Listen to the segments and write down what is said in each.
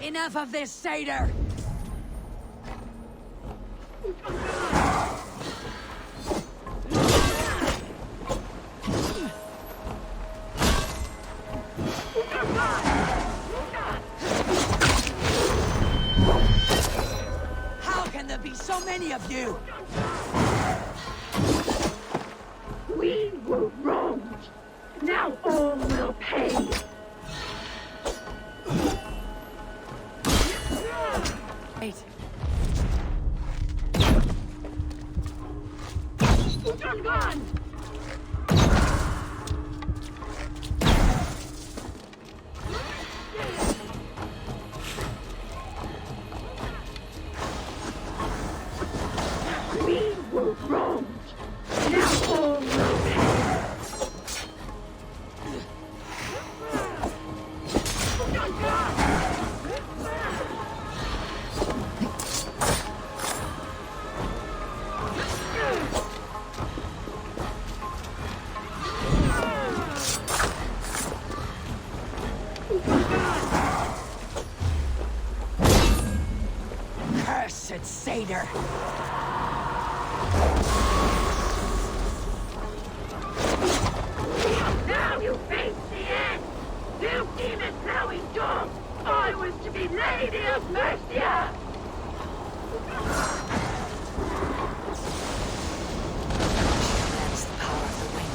Enough of this, satyr! How can there be so many of you? We were wronged. Now all will pay. Wait. Gone! We were wronged. Now all will pay. Cursed satyr! Now you face the end! You demon-plowing dog! I was to be Lady of Mercia! That's the power of the wind.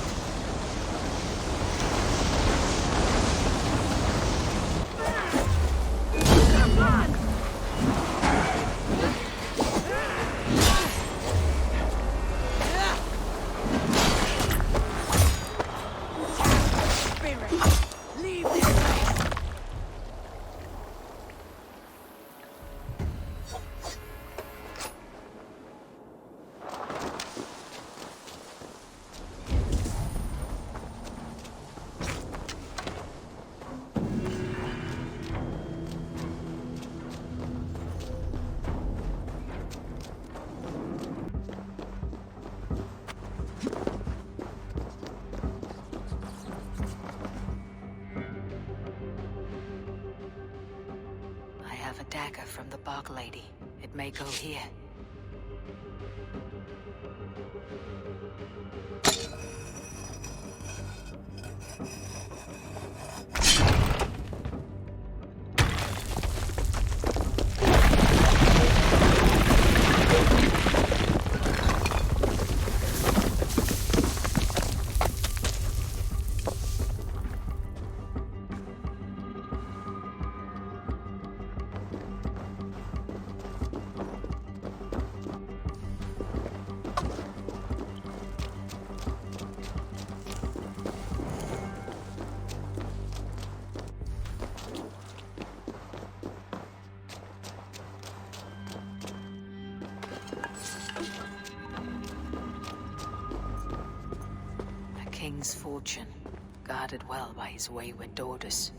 Come on! Spirit! Leave this place! I have a dagger from the Bog Lady. It may go here. A king's fortune, guarded well by his wayward daughters.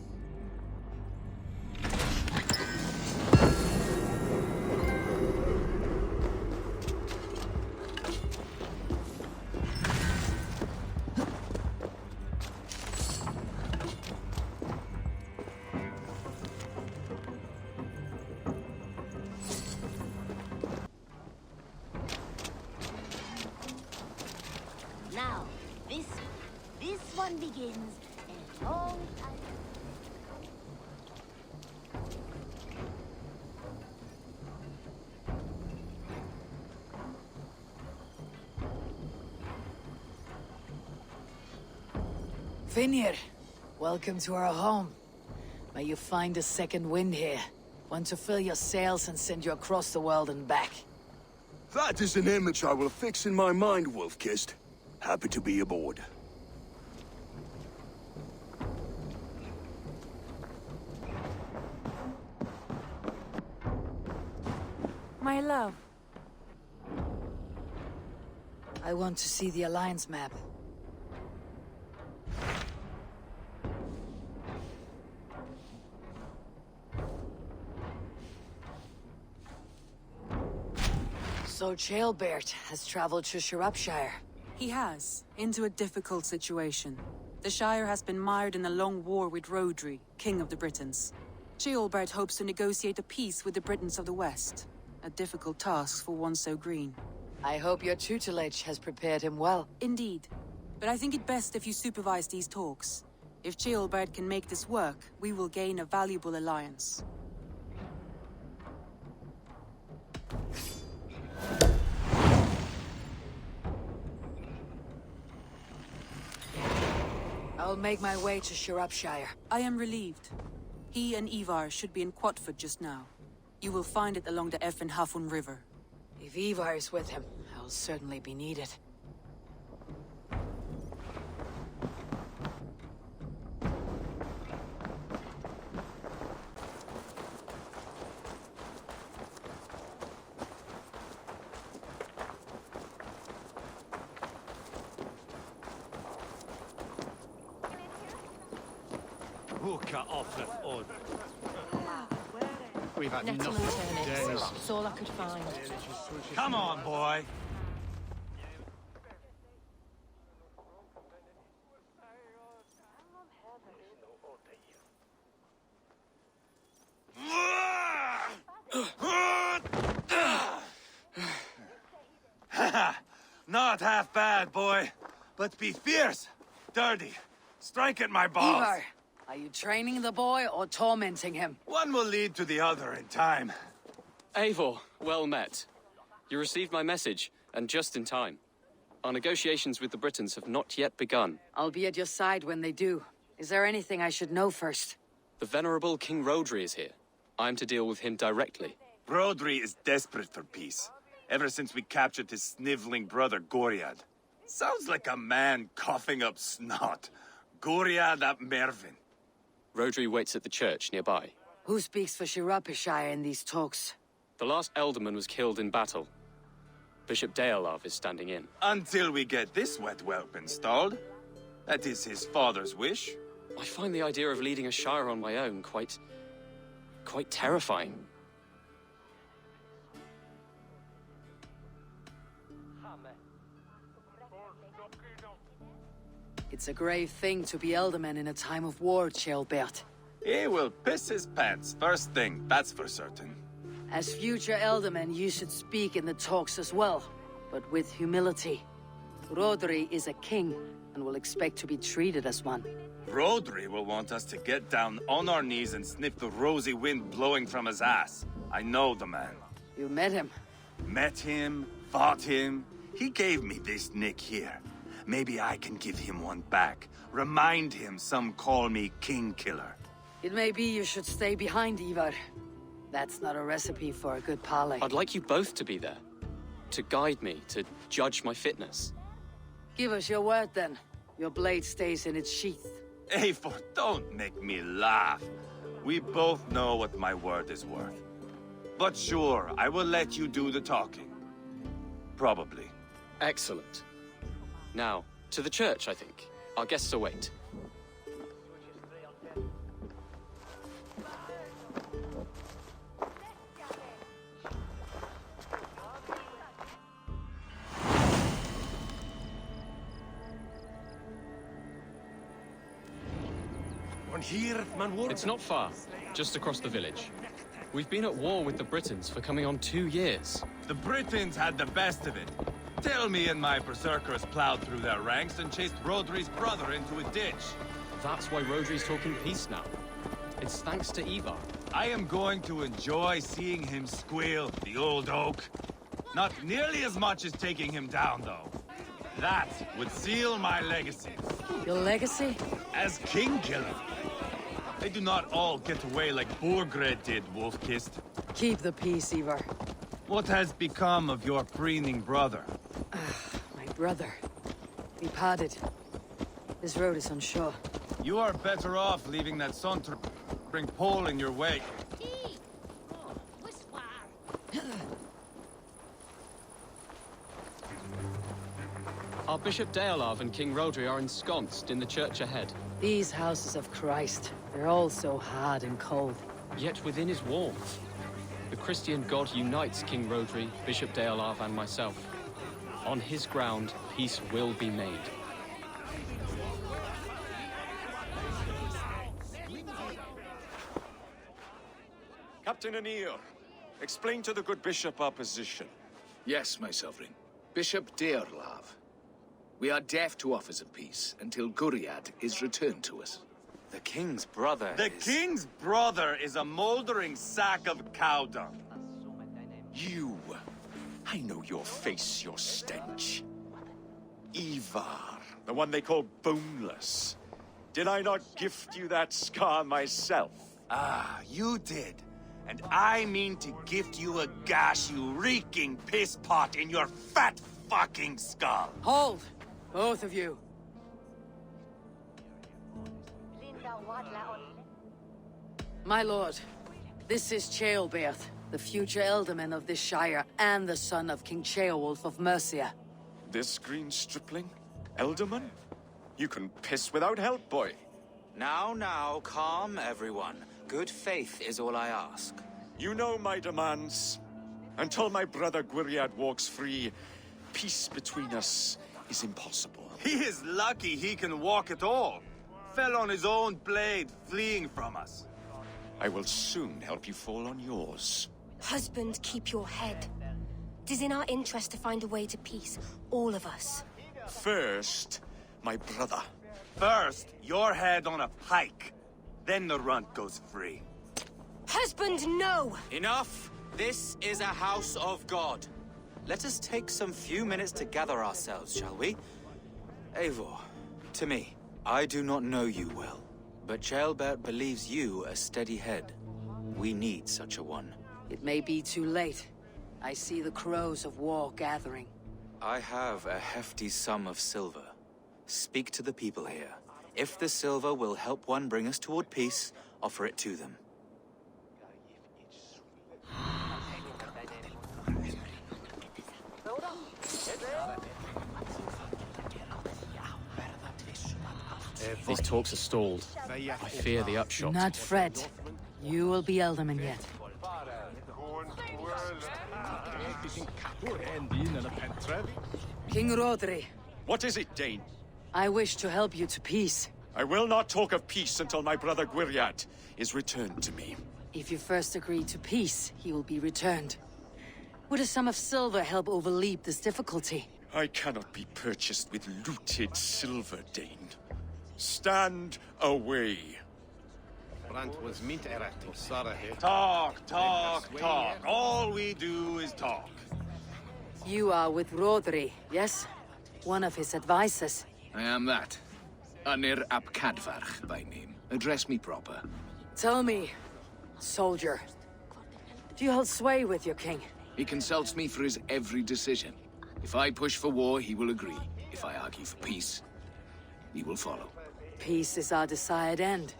Now, this one begins a long time. Vinir, welcome to our home. May you find a second wind here. One to fill your sails and send you across the world and back. That is an image I will fix in my mind, Wolf-Kissed. Happy to be aboard. My love. I want to see the Alliance map. So Ceolbert has traveled to Scirpescire. He has, into a difficult situation. The Shire has been mired in a long war with Rodri, King of the Britons. Ceolbert hopes to negotiate a peace with the Britons of the West. A difficult task for one so green. I hope your tutelage has prepared him well. Indeed. But I think it best if you supervise these talks. If Ceolbert can make this work, we will gain a valuable alliance. I'll make my way to Scirpescire. I am relieved. He and Ivarr should be in Quatford just now. You will find it along the Hafun River. If Ivarr is with him, I'll certainly be needed. We've had Nettle and nothing for turnips. days. That's all I could find. Come on, boy. Not half bad, boy. But be fierce, dirty, strike at my balls. Ivarr, are you training the boy or tormenting him? One will lead to the other in time. Eivor, well met. You received my message, and just in time. Our negotiations with the Britons have not yet begun. I'll be at your side when they do. Is there anything I should know first? The venerable King Rodri is here. I'm to deal with him directly. Rodri is desperate for peace, ever since we captured his sniveling brother Goriad. Sounds like a man coughing up snot. Goriad ap Mervin. Rodri waits at the church nearby. Who speaks for Scirpescire in these talks? The last Elderman was killed in battle. Bishop Deolav is standing in. Until we get this wet whelp installed. That is his father's wish. I find the idea of leading a shire on my own quite terrifying. It's a grave thing to be Elderman in a time of war, Ceolbert. He will piss his pants first thing, that's for certain. As future Elderman, you should speak in the talks as well, but with humility. Rodri is a king, and will expect to be treated as one. Rodri will want us to get down on our knees and sniff the rosy wind blowing from his ass. I know the man. You met him. Met him, fought him. He gave me this nick here. Maybe I can give him one back. Remind him some call me King Killer. It may be you should stay behind, Ivarr. That's not a recipe for a good parley. I'd like you both to be there. To guide me, to judge my fitness. Give us your word, then. Your blade stays in its sheath. Eivor, don't make me laugh. We both know what my word is worth. But sure, I will let you do the talking. Probably. Excellent. Now, to the church, I think. Our guests await. It's not far, just across the village. We've been at war with the Britons for coming on 2 years. The Britons had the best of it. Tell me and my berserkers plowed through their ranks and chased Rodri's brother into a ditch. That's why Rodri's talking peace now. It's thanks to Ivarr. I am going to enjoy seeing him squeal, the old oak. Not nearly as much as taking him down, though. That would seal my legacy. Your legacy? As King Killer. They do not all get away like Borgred did, Wolf-Kissed. Keep the peace, Ivarr. What has become of your preening brother? My brother. We parted. This road is unsure. You are better off leaving that sauntering pole in your wake. Our Bishop Deolav and King Rodri are ensconced in the church ahead. These houses of Christ, they're all so hard and cold. Yet within is warmth. The Christian God unites King Rodri, Bishop Deolav, and myself. On his ground, peace will be made. Captain Anir, explain to the good bishop our position. Yes, my sovereign. Bishop Deorlav. We are deaf to offers of peace until Guriad is returned to us. The king's brother The king's brother is a moldering sack of cow dung. You. I know your face, your stench. Ivarr, the one they call boneless. Did I not gift you that scar myself? Ah, you did. And I mean to gift you a gash, you reeking piss pot in your fat fucking skull. Hold! Both of you. My lord, this is Ceolbert, the future ealdorman of this shire and the son of King Ceolwulf of Mercia. This green stripling? Elderman? You can piss without help, boy. Now, calm everyone. Good faith is all I ask. You know my demands. Until my brother Gwiriad walks free, peace between us is impossible. He is lucky he can walk at all. Fell on his own blade, fleeing from us. I will soon help you fall on yours. Husband, keep your head. It is in our interest to find a way to peace, all of us. First, my brother. First, your head on a pike. Then the runt goes free. Husband, no! Enough! This is a house of God. Let us take some few minutes to gather ourselves, shall we? Eivor, to me, I do not know you well, but Ceolbert believes you a steady head. We need such a one. It may be too late. I see the crows of war gathering. I have a hefty sum of silver. Speak to the people here. If the silver will help one bring us toward peace, offer it to them. These talks are stalled. I fear the upshot. Do not fret. You will be ealdorman yet. King Rodri, What is it, Dane? I wish to help you to peace. I will not talk of peace until my brother Gwiriad is returned to me. If you first agree to peace, he will be returned. Would a sum of silver help overleap this difficulty? I cannot be purchased with looted silver, Dane. Stand away. Talk. All we do is talk. You are with Rodri, yes? One of his advisors. I am that. Anir ap Cadfarch by name. Address me proper. Tell me, soldier, do you hold sway with your king? He consults me for his every decision. If I push for war, he will agree. If I argue for peace, he will follow. Peace is our desired end.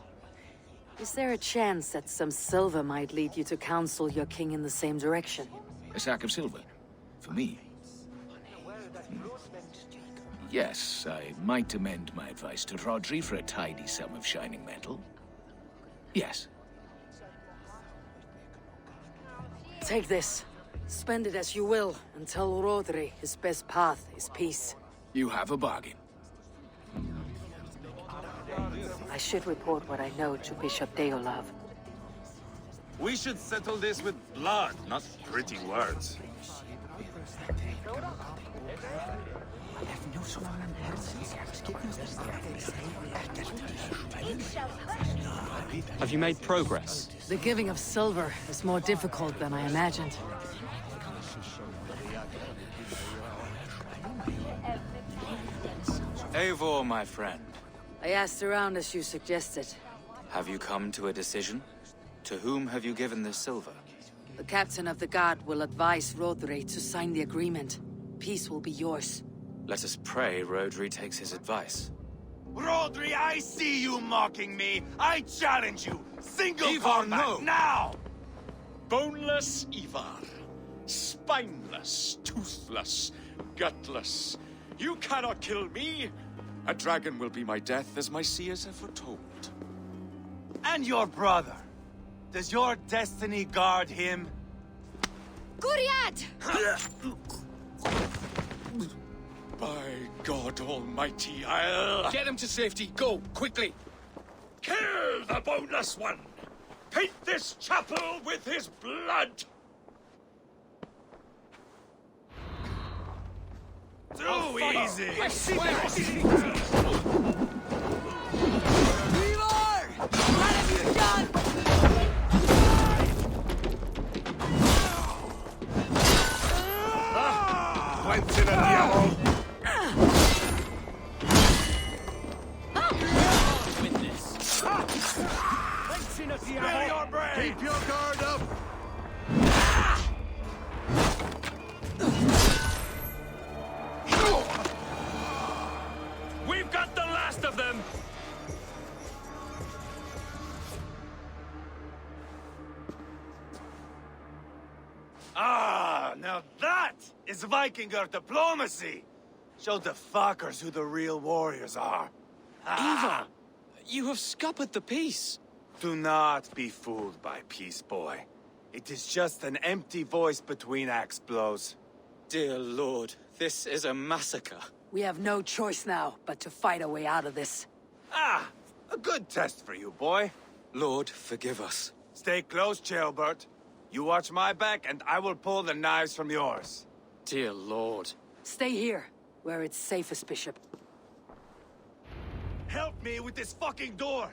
Is there a chance that some silver might lead you to counsel your king in the same direction? A sack of silver? For me? Yes, I might amend my advice to Rodri for a tidy sum of shining metal. Yes. Take this. Spend it as you will, and tell Rodri his best path is peace. You have a bargain. I should report what I know to Bishop Deorlav. We should settle this with blood, not pretty words. Have you made progress? The giving of silver is more difficult than I imagined. Eivor, my friend. I asked around as you suggested. Have you come to a decision? To whom have you given this silver? The captain of the guard will advise Rodri to sign the agreement. Peace will be yours. Let us pray Rodri takes his advice. Rodri, I see you mocking me. I challenge you. Single Ivarr, combat, no. now! Boneless Ivarr. Spineless, toothless, gutless. You cannot kill me. A dragon will be my death, as my seers have foretold. And your brother. Does your destiny guard him? Guriad! By God Almighty, I'll... Get him to safety. Go, quickly. Kill the boneless one! paint this chapel with his blood! Too easy! Ivarr! What have you done? Went in a diavolo! Spill your brain! Keep your guard up! We've got the last of them! Ah, now that is Vikinger diplomacy! Show the fuckers who the real warriors are. Ivarr! You have scuppered the peace! Do not be fooled by peace, boy. It is just an empty voice between axe blows. Dear Lord, this is a massacre. We have no choice now but to fight our way out of this. Ah, a good test for you, boy. Lord, forgive us. Stay close, Ceolbert. You watch my back, and I will pull the knives from yours. Dear Lord. Stay here, where it's safest, Bishop. Help me with this fucking door!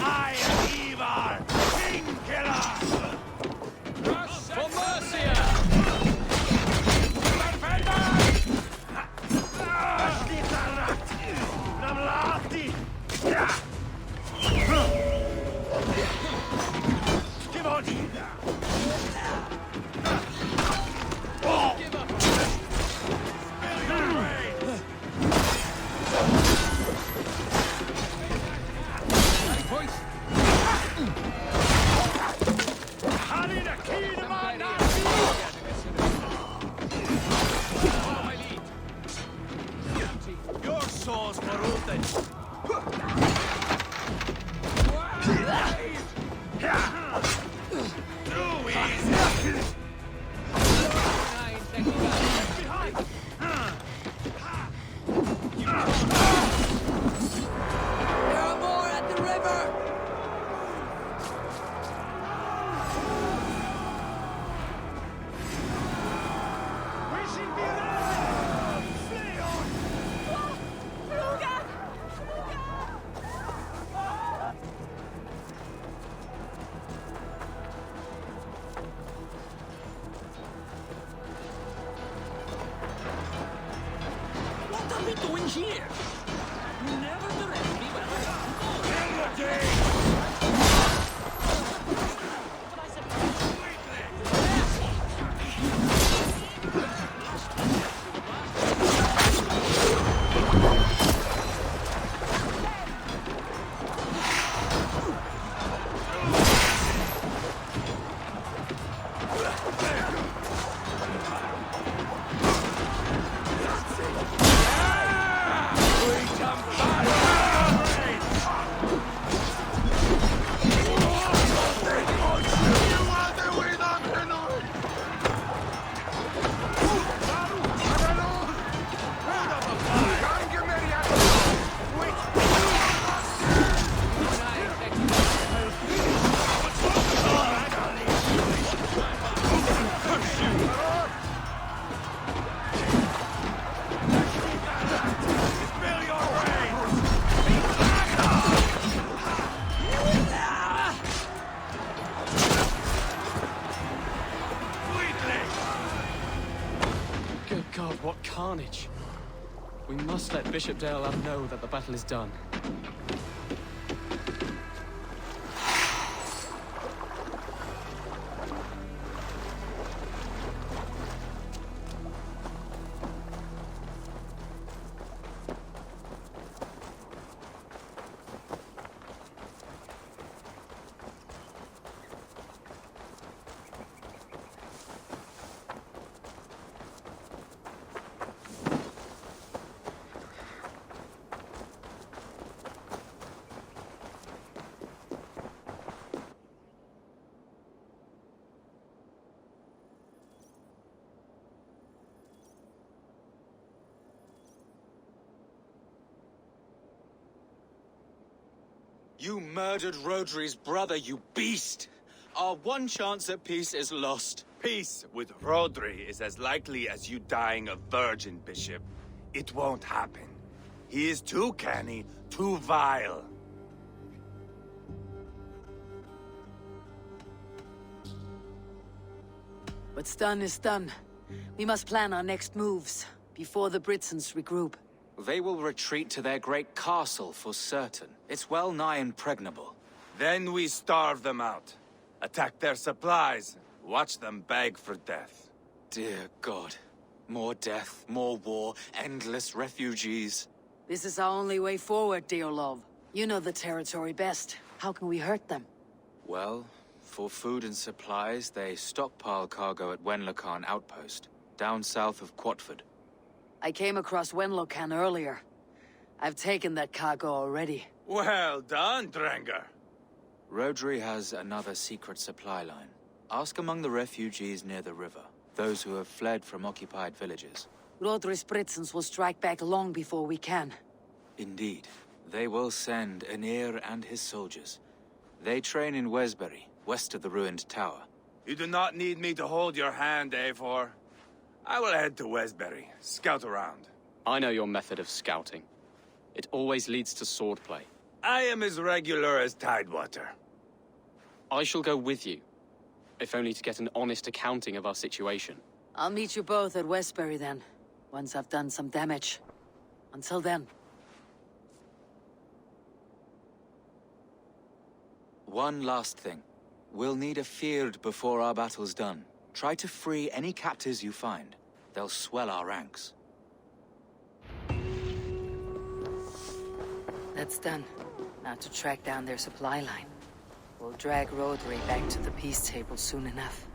I am Ivarr, King Killer! For Mercia! Your soul's corrupted! Too easy! There are more at the river! What are we doing here? Nevertheless, we were We must let Bishop Deolav know that the battle is done. You murdered Rodri's brother, you beast! Our one chance at peace is lost. Peace with Rodri is as likely as you dying a virgin, Bishop. It won't happen. He is too canny, too vile. What's done is done. We must plan our next moves, before the Britons regroup. They will retreat to their great castle for certain. It's well nigh impregnable. Then we starve them out. Attack their supplies. Watch them beg for death. Dear God. More death, more war, endless refugees. This is our only way forward, Deolov. You know the territory best. How can we hurt them? Well, for food and supplies, they stockpile cargo at Wenlocan outpost, down south of Quatford. I came across Wenlocan earlier. I've taken that cargo already. Well done, Drengar. Rodri has another secret supply line. Ask among the refugees near the river, those who have fled from occupied villages. Rodri's Britons will strike back long before we can. Indeed. They will send Aenir and his soldiers. They train in Wesbury, west of the ruined tower. You do not need me to hold your hand, Eivor. I will head to Wesbury, scout around. I know your method of scouting. It always leads to swordplay. I am as regular as Tidewater. I shall go with you, if only to get an honest accounting of our situation. I'll meet you both at Westbury then, once I've done some damage. Until then. One last thing. We'll need a field before our battle's done. Try to free any captives you find. They'll swell our ranks. That's done. Now to track down their supply line. We'll drag Rodri back to the peace table soon enough.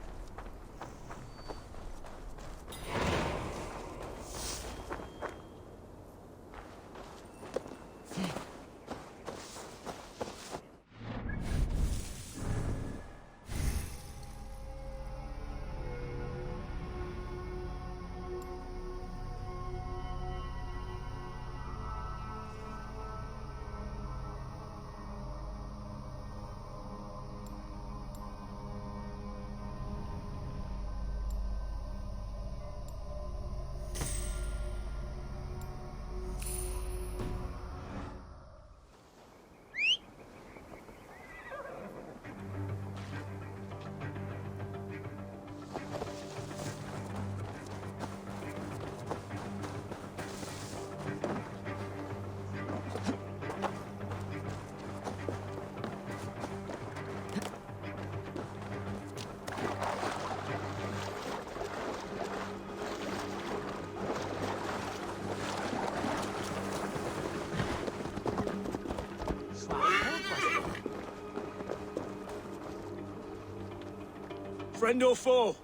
Friend or foe?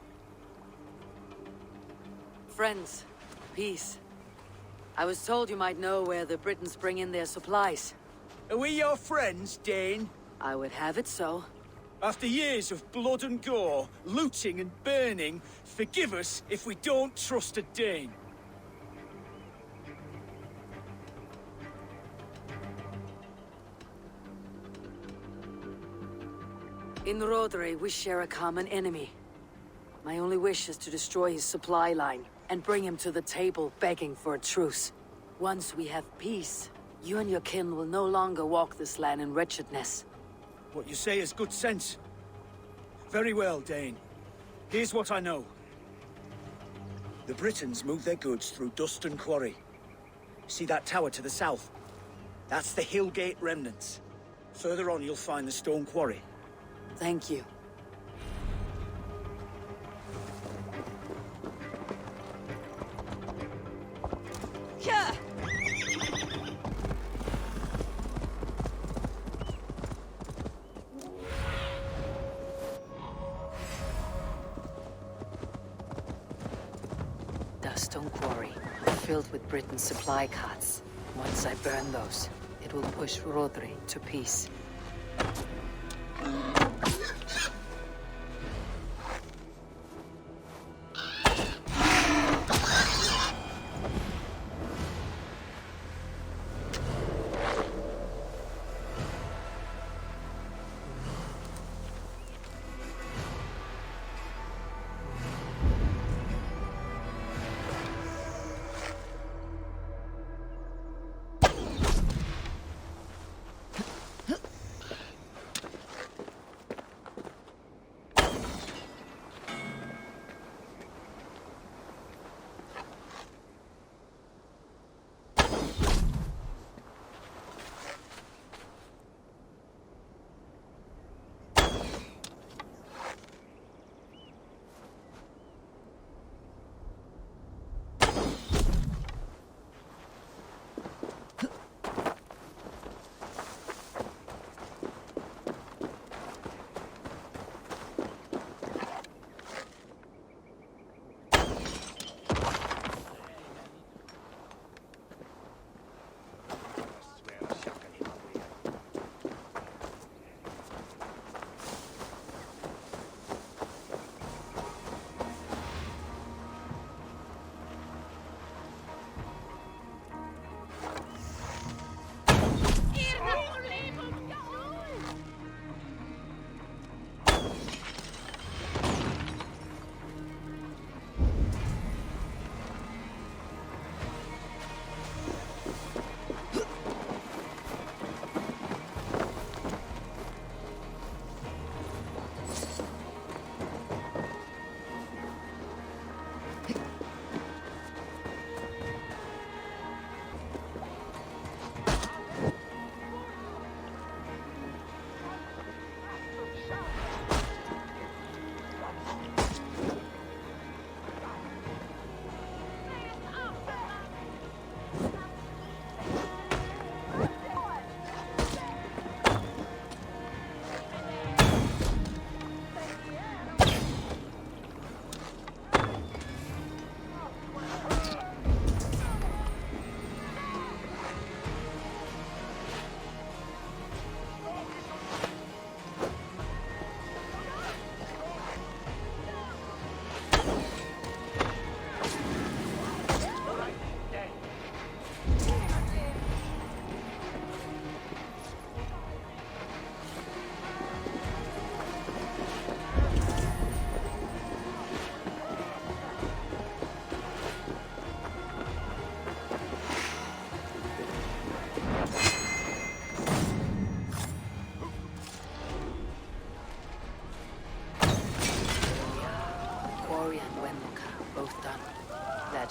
Friends. Peace. I was told you might know where the Britons bring in their supplies. Are we your friends, Dane? I would have it so. After years of blood and gore, looting and burning, forgive us if we don't trust a Dane. In Rodri, we share a common enemy. My only wish is to destroy his supply line and bring him to the table begging for a truce. Once we have peace, you and your kin will no longer walk this land in wretchedness. What you say is good sense. Very well, Dane. Here's what I know. The Britons move their goods through Dust and Quarry. See that tower to the south? That's the Hillgate remnants. Further on, you'll find the stone quarry. Thank you. Yeah. The stone quarry, filled with Britain's supply carts. Once I burn those, it will push Rodri to peace.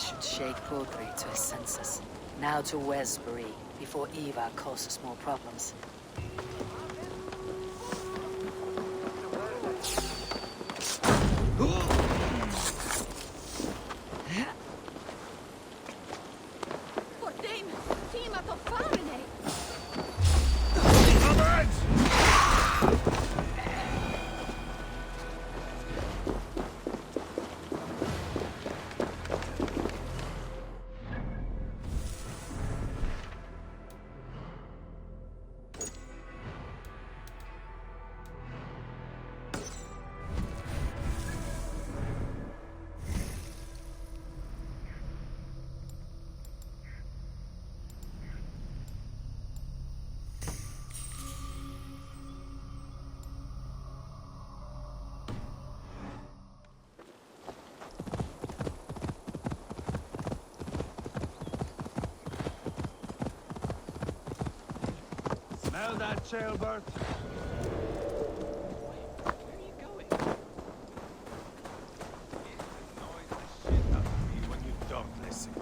Should shake Rodri to his senses. Now to Westbury, before Ivarr causes more problems. Smell that, Ceolbert? Where are you going? It annoys the shit out of me when you don't listen.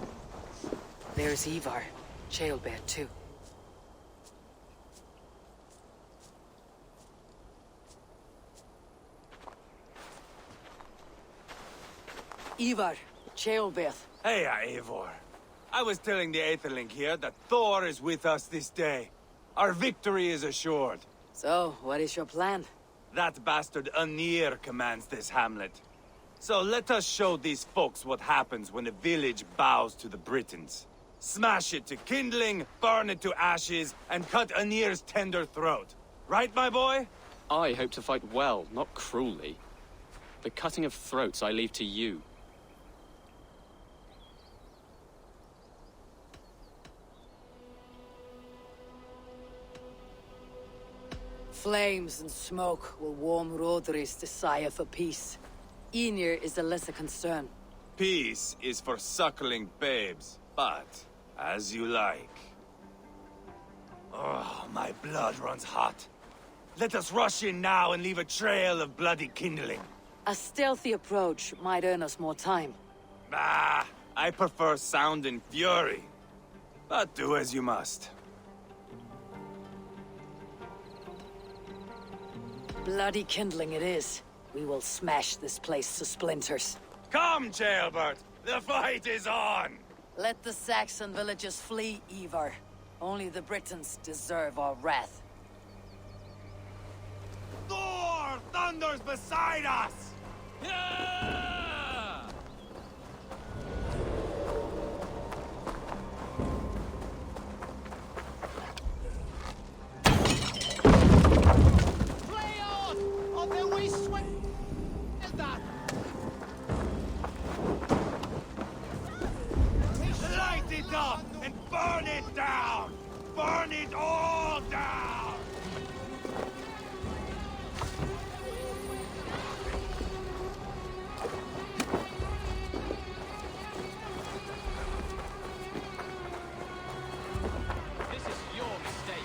There's Ivarr. Ceolbert too. Ivarr, Ceolbert. Hey, Eivor. I was telling the Aetherling here that Thor is with us this day. Our victory is assured. So, what is your plan? That bastard Anir commands this hamlet. So let us show these folks what happens when a village bows to the Britons. Smash it to kindling, burn it to ashes, and cut Anir's tender throat. Right, my boy? I hope to fight well, not cruelly. The cutting of throats I leave to you. Flames and smoke will warm Rodri's desire for peace. Ynir is a lesser concern. Peace is for suckling babes, but as you like. Oh, my blood runs hot. Let us rush in now and leave a trail of bloody kindling. A stealthy approach might earn us more time. Ah, I prefer sound and fury. But do as you must. Bloody kindling it is. We will smash this place to splinters. Come, Ceolbert! The fight is on! Let the Saxon villagers flee, Ivarr. Only the Britons deserve our wrath. Thor thunders beside us! Yeah! Light it up and burn it down! Burn it all down! This is your mistake.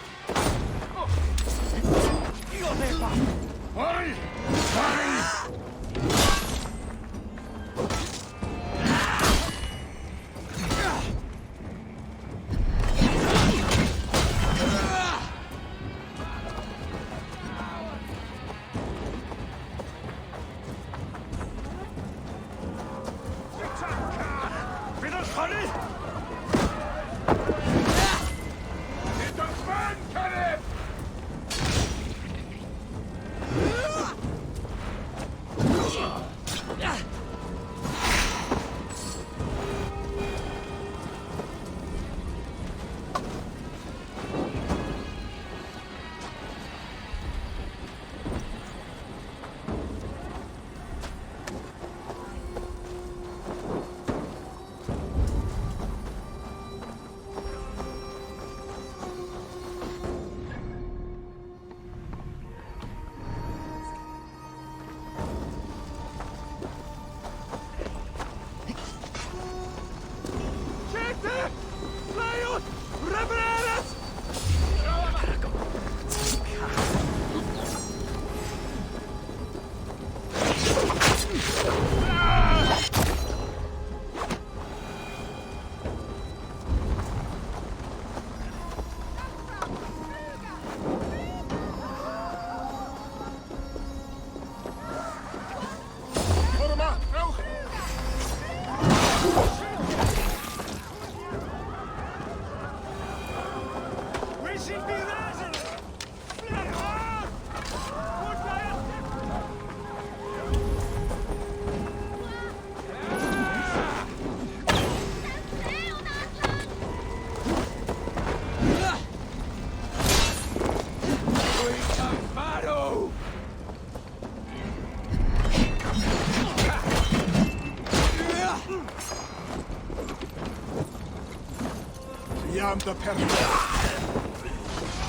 Am the person.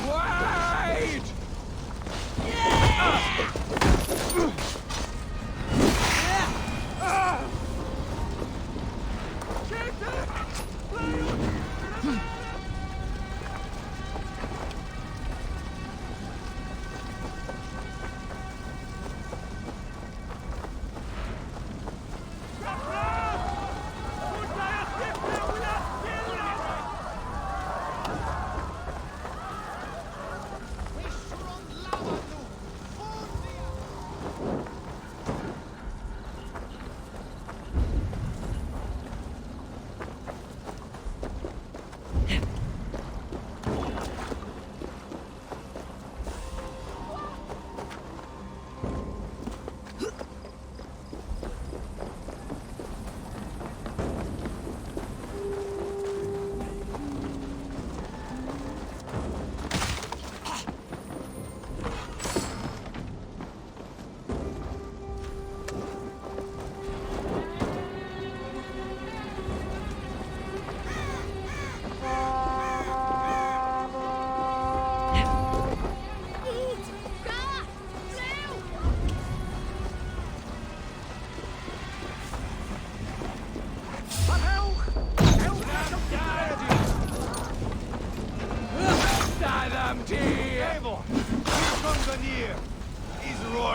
Wait!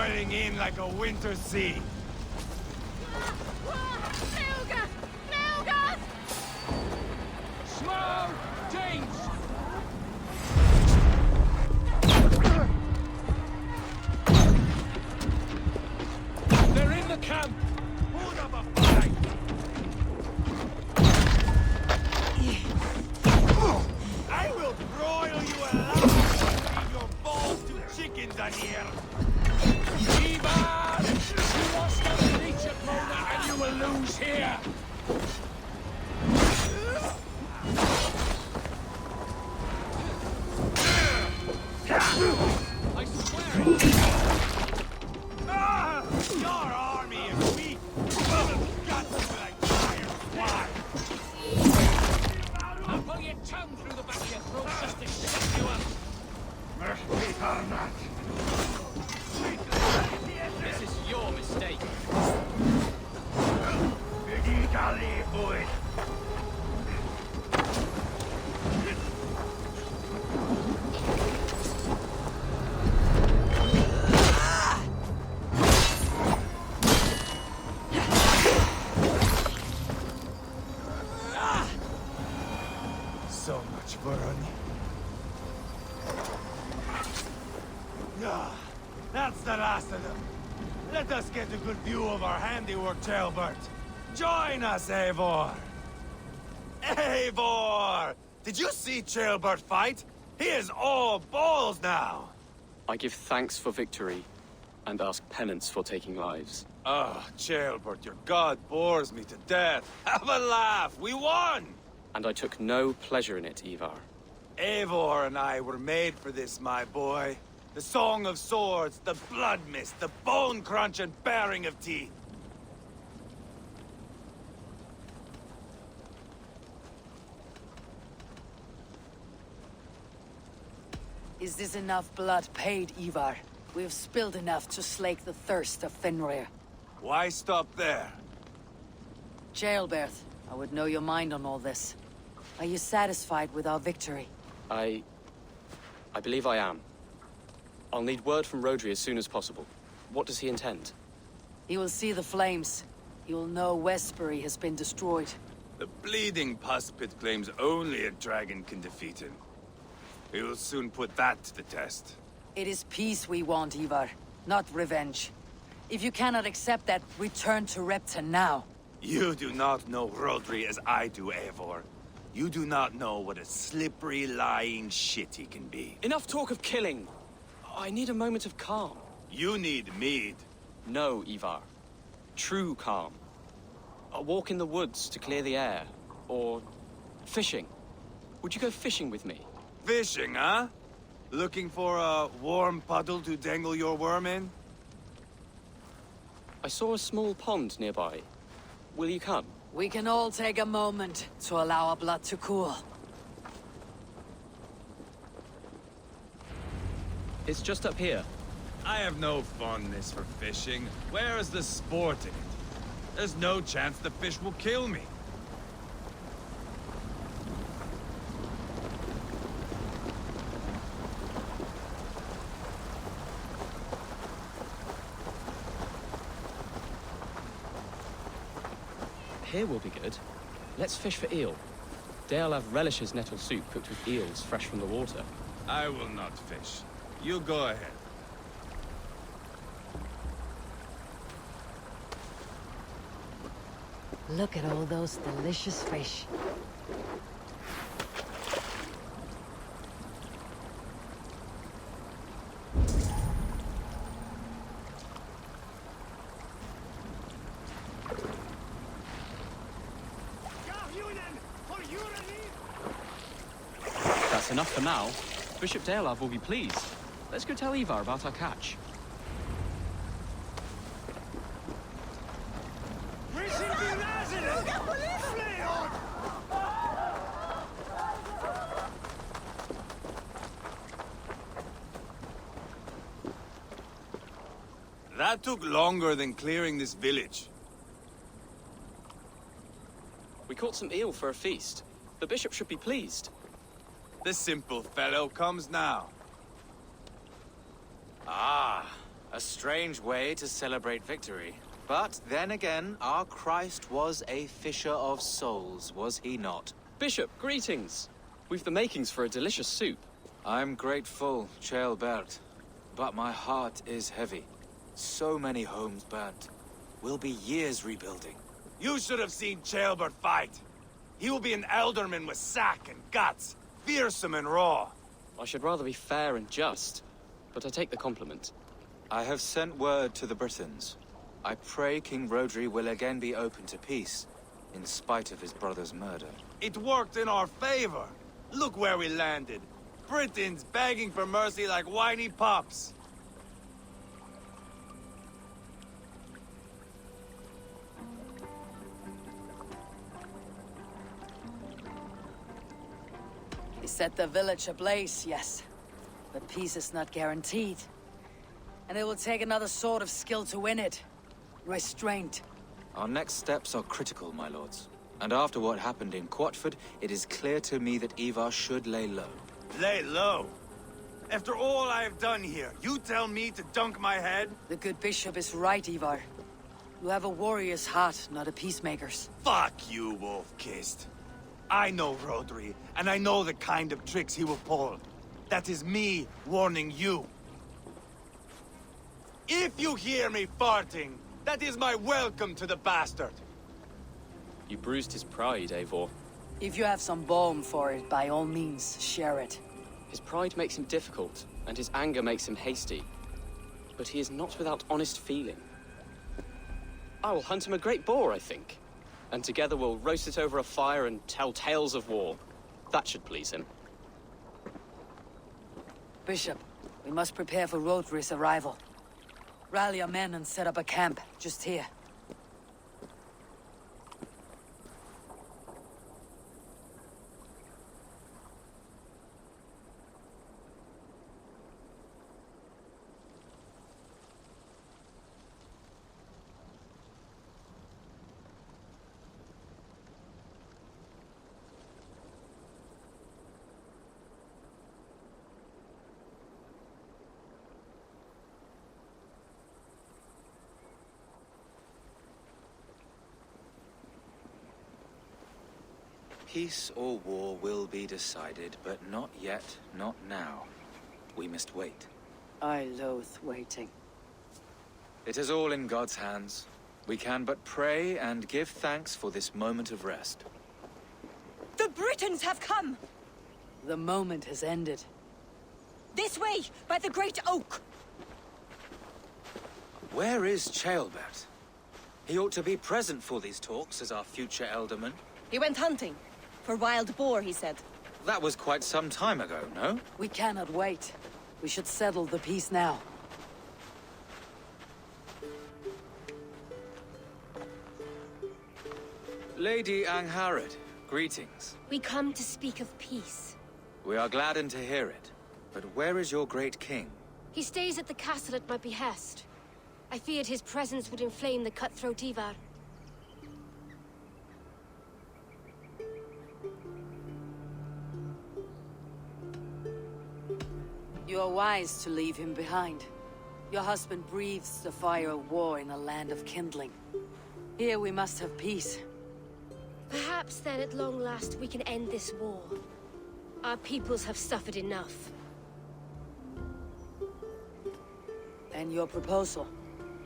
boiling in like a winter sea. Melga! Melga! Slow! James! They're in the camp! I will broil you alive and leave your balls to chickens on here. Ivarr! You lost on the beach at Mona and you will lose here! I swear it! Ah! Your army is weak. Full of guts like fire swine. I'll pull your tongue through the back of your throat just to shut you up! This is your mistake. So much burn. Ah, that's the last of them. Let us get a good view of our handiwork, Ceolbert. Join us, Eivor! Eivor! Did you see Ceolbert fight? He is all balls now! I give thanks for victory, and ask penance for taking lives. Ah, Ceolbert, your god bores me to death. Have a laugh! We won! And I took no pleasure in it, Ivarr. Eivor and I were made for this, my boy. The song of swords, the blood mist, the bone crunch and baring of teeth. Is this enough blood paid, Ivarr? We have spilled enough to slake the thirst of Fenrir. Why stop there? Ceolbert, I would know your mind on all this. Are you satisfied with our victory? I believe I am. I'll need word from Rodri as soon as possible. What does he intend? He will see the flames. He will know Westbury has been destroyed. The bleeding pus pit claims only a dragon can defeat him. We will soon put that to the test. It is peace we want, Ivarr, not revenge. If you cannot accept that, return to Repton now. You do not know Rodri as I do, Eivor. You do not know what a slippery, lying shit he can be. Enough talk of killing! I need a moment of calm. You need mead. No, Ivarr. True calm. A walk in the woods to clear the air. Or fishing. Would you go fishing with me? Fishing, huh? Looking for a warm puddle to dangle your worm in? I saw a small pond nearby. Will you come? We can all take a moment to allow our blood to cool. It's just up here. I have no fondness for fishing. Where is the sport in it? There's no chance the fish will kill me. Here will be good. Let's fish for eel. Dealav relishes nettle soup cooked with eels fresh from the water. I will not fish. You go ahead. Look at all those delicious fish. That's enough for now. Bishop Dealav will be pleased. Let's go tell Ivarr about our catch. That took longer than clearing this village. We caught some eel for a feast. The bishop should be pleased. The simple fellow comes now. Ah, a strange way to celebrate victory. But then again, our Christ was a fisher of souls, was he not? Bishop, greetings. We've the makings for a delicious soup. I'm grateful, Ceolbert, but my heart is heavy. So many homes burnt. We'll be years rebuilding. You should have seen Ceolbert fight. He will be an alderman with sack and guts, fearsome and raw. I should rather be fair and just, but I take the compliment. I have sent word to the Britons. I pray King Rodri will again be open to peace, in spite of his brother's murder. It worked in our favor. Look where we landed. Britons begging for mercy like whiny pups. We set the village ablaze, yes. But peace is not guaranteed. And it will take another sort of skill to win it. Restraint. Our next steps are critical, my lords. And after what happened in Quatford, it is clear to me that Ivarr should lay low. Lay low? After all I have done here, you tell me to dunk my head? The good bishop is right, Ivarr. You have a warrior's heart, not a peacemaker's. Fuck you, Wolf-Kissed. I know Rodri, and I know the kind of tricks he will pull. That is me warning you. If you hear me farting, that is my welcome to the bastard. You bruised his pride, Eivor. If you have some balm for it, by all means, share it. His pride makes him difficult, and his anger makes him hasty. But he is not without honest feeling. I will hunt him a great boar, I think. And together we'll roast it over a fire and tell tales of war. That should please him. Bishop, we must prepare for Rodri's arrival. Rally our men and set up a camp, just here. Peace or war will be decided, but not yet, not now. We must wait. I loathe waiting. It is all in God's hands. We can but pray and give thanks for this moment of rest. The Britons have come! The moment has ended. This way, by the Great Oak! Where is Ceolbert? He ought to be present for these talks as our future alderman. He went hunting. For wild boar, he said. That was quite some time ago, no? We cannot wait. We should settle the peace now. Lady Angharad, greetings. We come to speak of peace. We are gladdened to hear it. But where is your great king? He stays at the castle at my behest. I feared his presence would inflame the cutthroat Ivarr. You are wise to leave him behind. Your husband breathes the fire of war in a land of kindling. Here we must have peace. Perhaps then at long last we can end this war. Our peoples have suffered enough. And your proposal?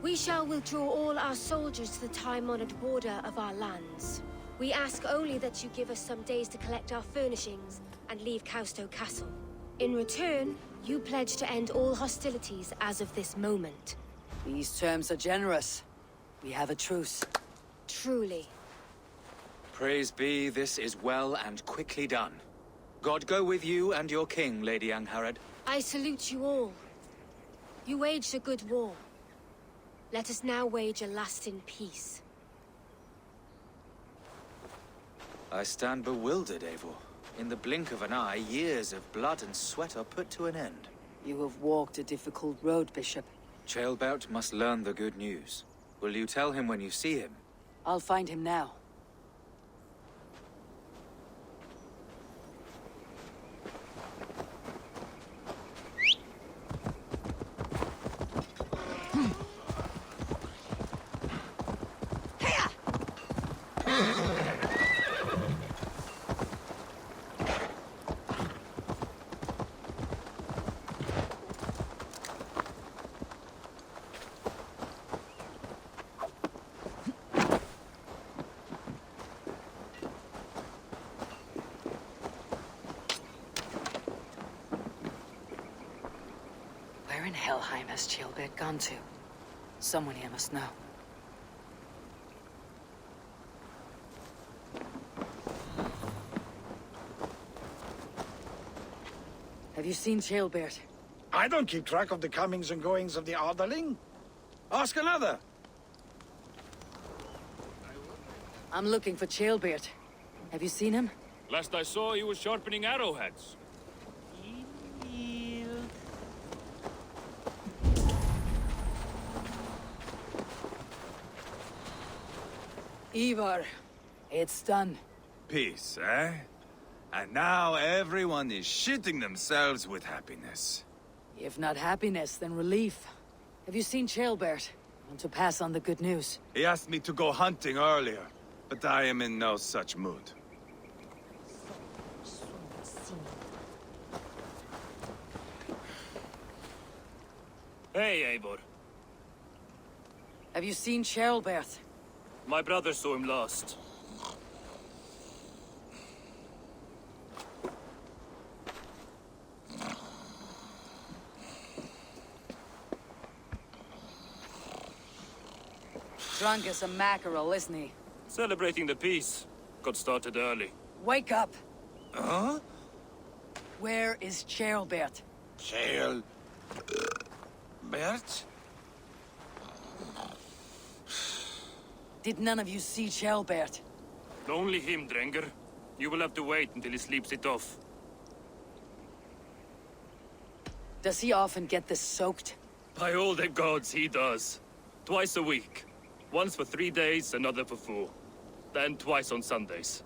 We shall withdraw all our soldiers to the time-honored border of our lands. We ask only that you give us some days to collect our furnishings and leave Causto Castle. In return, you pledge to end all hostilities as of this moment. These terms are generous. We have a truce. Truly. Praise be, this is well and quickly done. God go with you and your king, Lady Angharad. I salute you all. You waged a good war. Let us now wage a lasting peace. I stand bewildered, Eivor. In the blink of an eye, years of blood and sweat are put to an end. You have walked a difficult road, Bishop. Ceolbert must learn the good news. Will you tell him when you see him? I'll find him now. Helheim has Ceolbert gone to? Someone here must know. Have you seen Ceolbert? I don't keep track of the comings and goings of the Arderling. Ask another. I'm looking for Ceolbert. Have you seen him? Last I saw, he was sharpening arrowheads. Ivarr, it's done. Peace, eh? And now everyone is shitting themselves with happiness. If not happiness, then relief. Have you seen Ceolbert? I want to pass on the good news. He asked me to go hunting earlier, but I am in no such mood. Hey, Eivor. Have you seen Ceolbert? My brother saw him last. Drunk as a mackerel, isn't he? Celebrating the peace. Got started early. Wake up! Huh? Where is Ceolbert? Ceolbert? Did none of you see Ceolbert? Only him, Drenger. You will have to wait until he sleeps it off. Does he often get this soaked? By all the gods, he does. Twice a week. Once for 3 days, another for 4. Then twice on Sundays.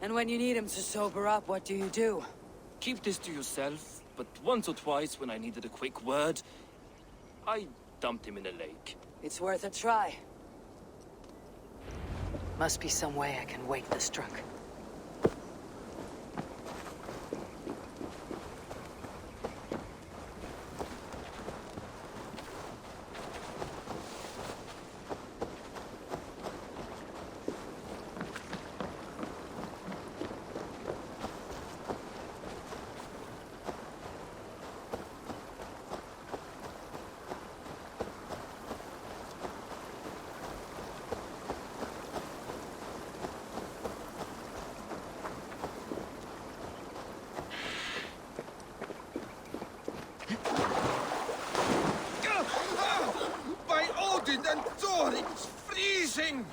And when you need him to sober up, what do you do? Keep this to yourself, but once or twice when I needed a quick word, I dumped him in a lake. It's worth a try. Must be some way I can wake this drunk. By Odin and Thor, it's freezing!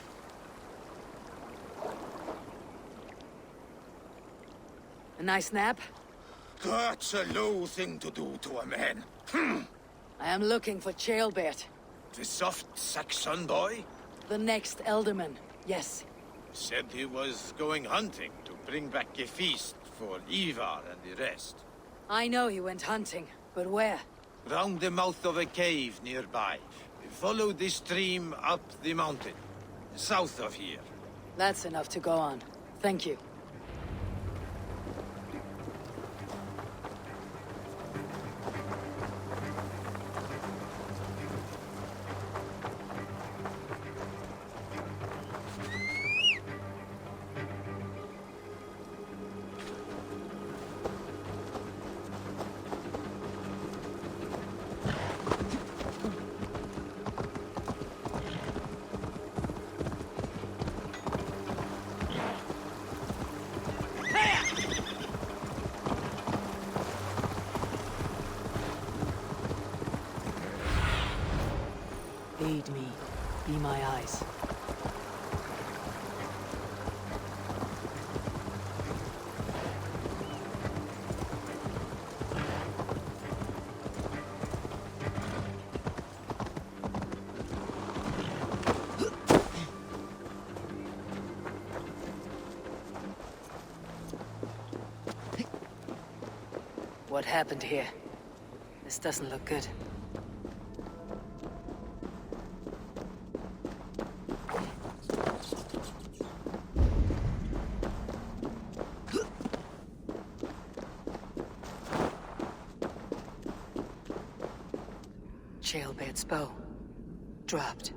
A nice nap? That's a low thing to do to a man. I am looking for Ceolbert. The soft Saxon boy? The next Elderman, yes. Said he was going hunting to bring back a feast for Ivarr and the rest. I know he went hunting, but where? Round the mouth of a cave nearby. Follow the stream up the mountain, south of here. That's enough to go on. Thank you. Lead me. Be my eyes. What happened here? This doesn't look good. Ceolbert's bow. Dropped.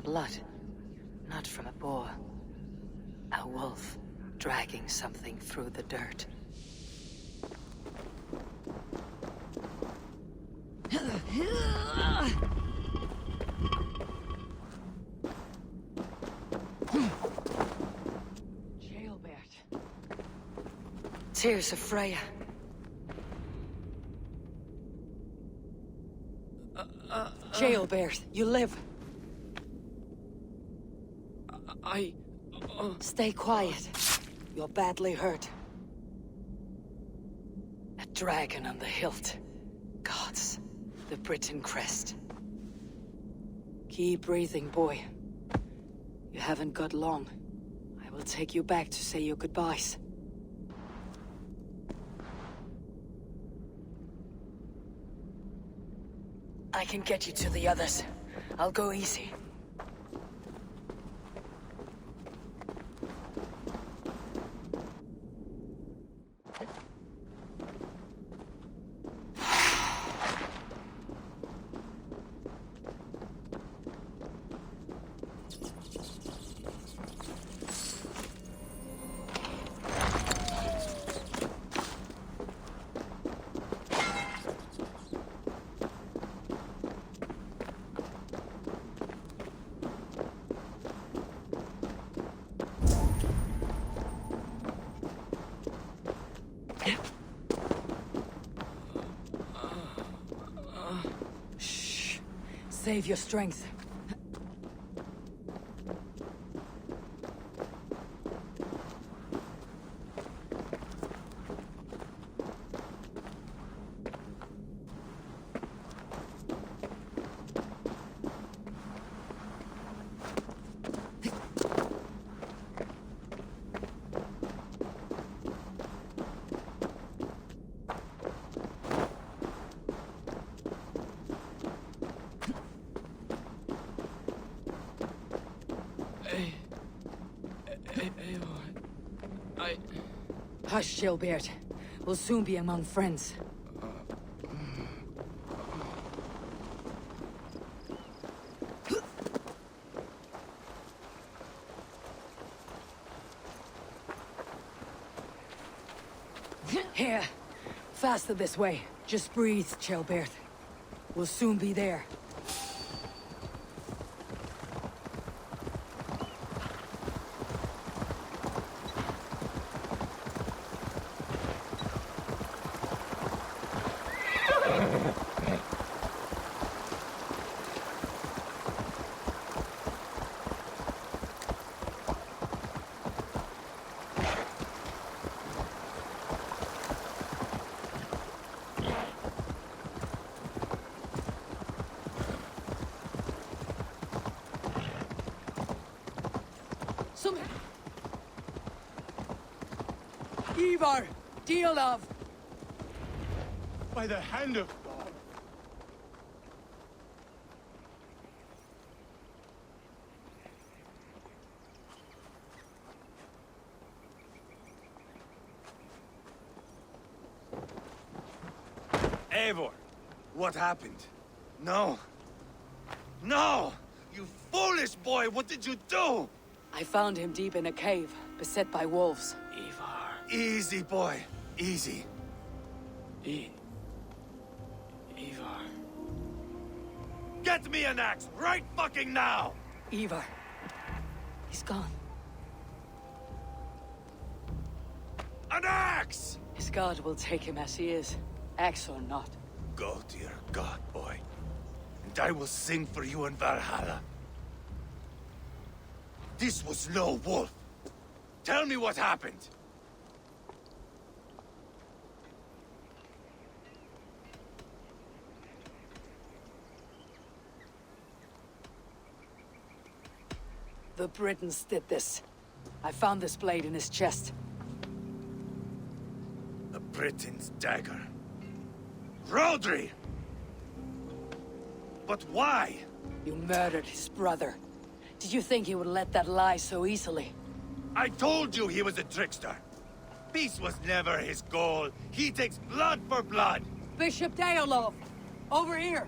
blood. Not from a boar. A wolf, dragging something through the dirt. Ceolbert. Tears of Freya. Ceolbert, you live. Stay quiet. You're badly hurt. A dragon on the hilt. Gods, the Britain crest. Keep breathing, boy. You haven't got long. I will take you back to say your goodbyes. I can get you to the others. I'll go easy. Shh. Save your strength. Hush, Ceolbert. We'll soon be among friends. Here. Faster this way. Just breathe, Ceolbert. We'll soon be there. Ivarr! Deal of! By the hand of God! Eivor! What happened? No! No! You foolish boy! What did you do? I found him deep in a cave, beset by wolves. Ivarr. Easy, boy. Easy. Ivarr. Get me an axe right fucking now! Ivarr. He's gone. An axe! His god will take him as he is, axe or not. Go to your god, boy. And I will sing for you in Valhalla. This was no wolf. Tell me what happened. The Britons did this. I found this blade in his chest. The Briton's dagger. Rodri! But why? You murdered his brother. Did you think he would let that lie so easily? I told you he was a trickster. Peace was never his goal. He takes blood for blood. Bishop Ceolbert! Over here!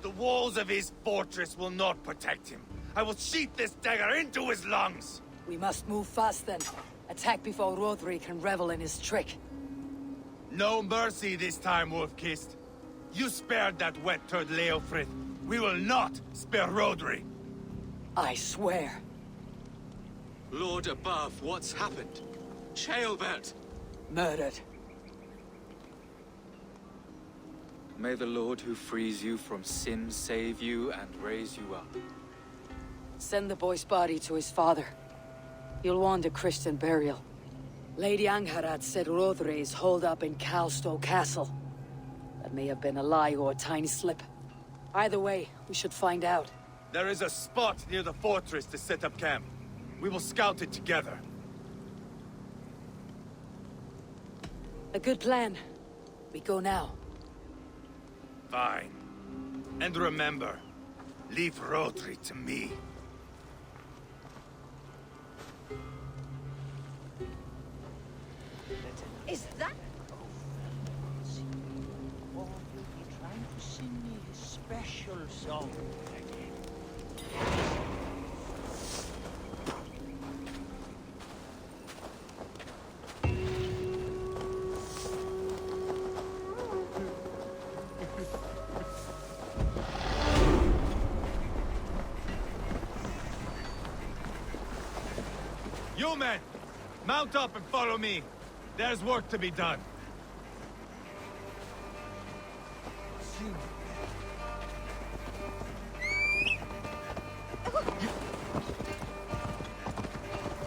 The walls of his fortress will not protect him. I will sheath this dagger into his lungs! We must move fast then. Attack before Rodri can revel in his trick. No mercy this time, Wolf-Kissed. You spared that wet turd Leofrith. We will not spare Rodri. I swear. Lord above, what's happened? Ceolbert! Murdered. May the Lord who frees you from sin save you and raise you up. Send the boy's body to his father. He'll want a Christian burial. Lady Angharad said Rodri is holed up in Calstow Castle. That may have been a lie or a tiny slip. Either way, we should find out. There is a spot near the fortress to set up camp. We will scout it together. A good plan. We go now. Fine. And remember, leave Rodri to me. Is that... Or will be trying to sing me his special song again. You men! Mount up and follow me. There's work to be done.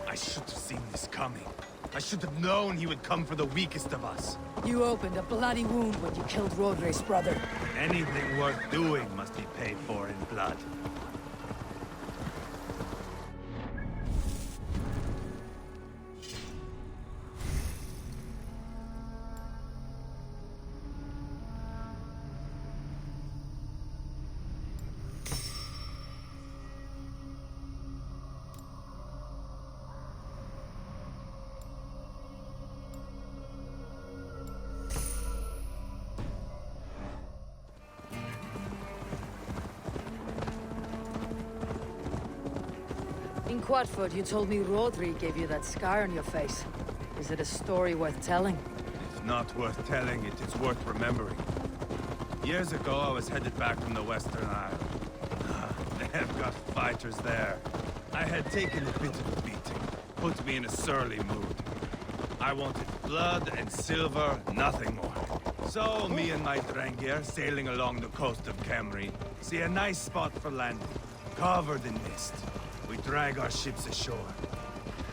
I should have seen this coming. I should have known he would come for the weakest of us. You opened a bloody wound when you killed Rodri's brother. Anything worth doing must be paid for in blood. In Quatford, you told me Rodri gave you that scar on your face. Is it a story worth telling? It's not worth telling, it is worth remembering. Years ago, I was headed back from the Western Isle. They've got fighters there. I had taken a bit of a beating. Put me in a surly mood. I wanted blood and silver, nothing more. So, me and my Drengir, sailing along the coast of Kemri, see a nice spot for landing, covered in mist. We drag our ships ashore.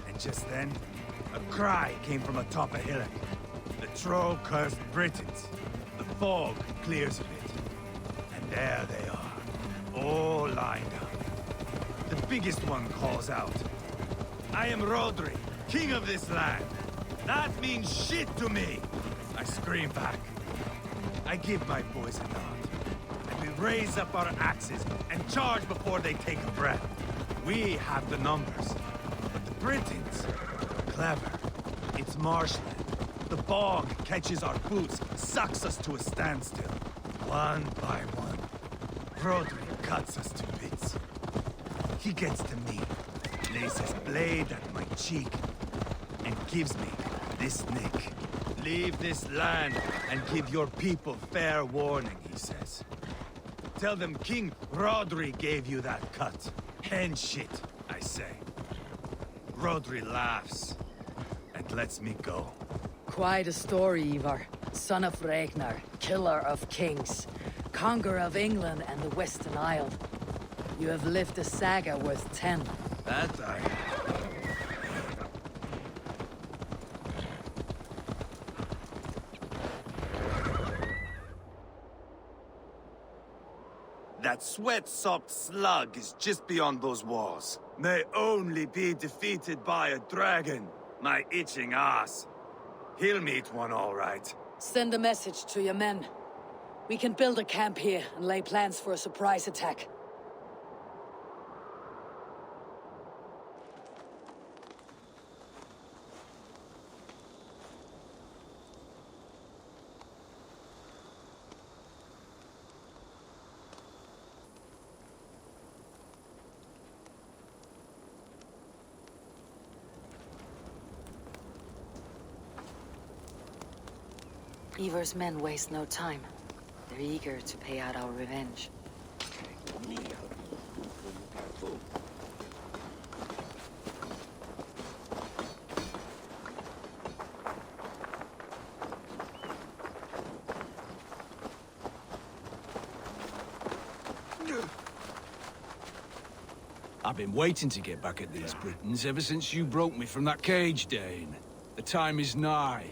And just then, a cry came from atop a hillock. The troll cursed Britons. The fog clears a bit. And there they are, all lined up. The biggest one calls out, "I am Rodri, king of this land. That means shit to me!" I scream back. I give my boys a nod. And we raise up our axes and charge before they take a breath. We have the numbers. But the Britons, clever. It's marshland. The bog catches our boots, sucks us to a standstill. One by one, Rodri cuts us to bits. He gets to me, lays his blade at my cheek, and gives me this nick. Leave this land and give your people fair warning, he says. Tell them King Rodri gave you that cut. Hen shit, I say. Rodri laughs and lets me go. Quite a story, Ivarr. Son of Ragnar, killer of kings, conqueror of England and the Western Isle. You have lived a saga worth 10. That I... That sweat-sopped slug is just beyond those walls. May only be defeated by a dragon, my itching ass. He'll meet one all right. Send a message to your men. We can build a camp here and lay plans for a surprise attack. Ivar's men waste no time. They're eager to pay out our revenge. I've been waiting to get back at these Britons ever since you broke me from that cage, Dane. The time is nigh.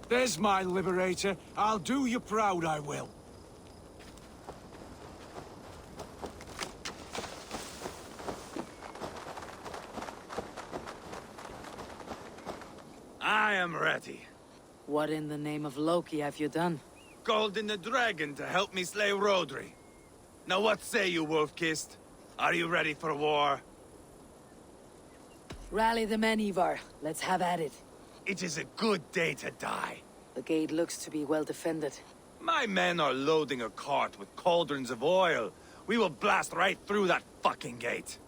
There's my liberator. I'll do you proud, I will. I am ready. What in the name of Loki have you done? Called in the dragon to help me slay Rodri. Now what say you, Wolf-Kissed? Are you ready for war? Rally the men, Ivarr. Let's have at it. It is a good day to die. The gate looks to be well defended. My men are loading a cart with cauldrons of oil. We will blast right through that fucking gate.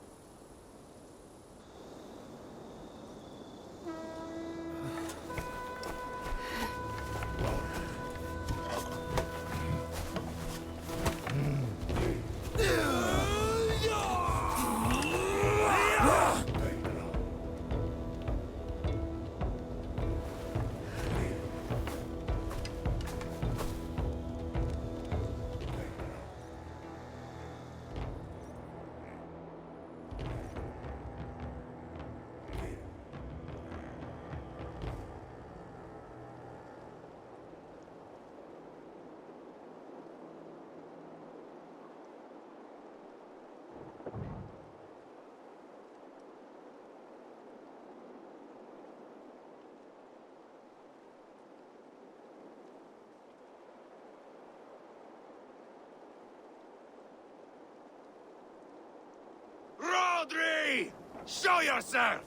Rodri! Show yourself!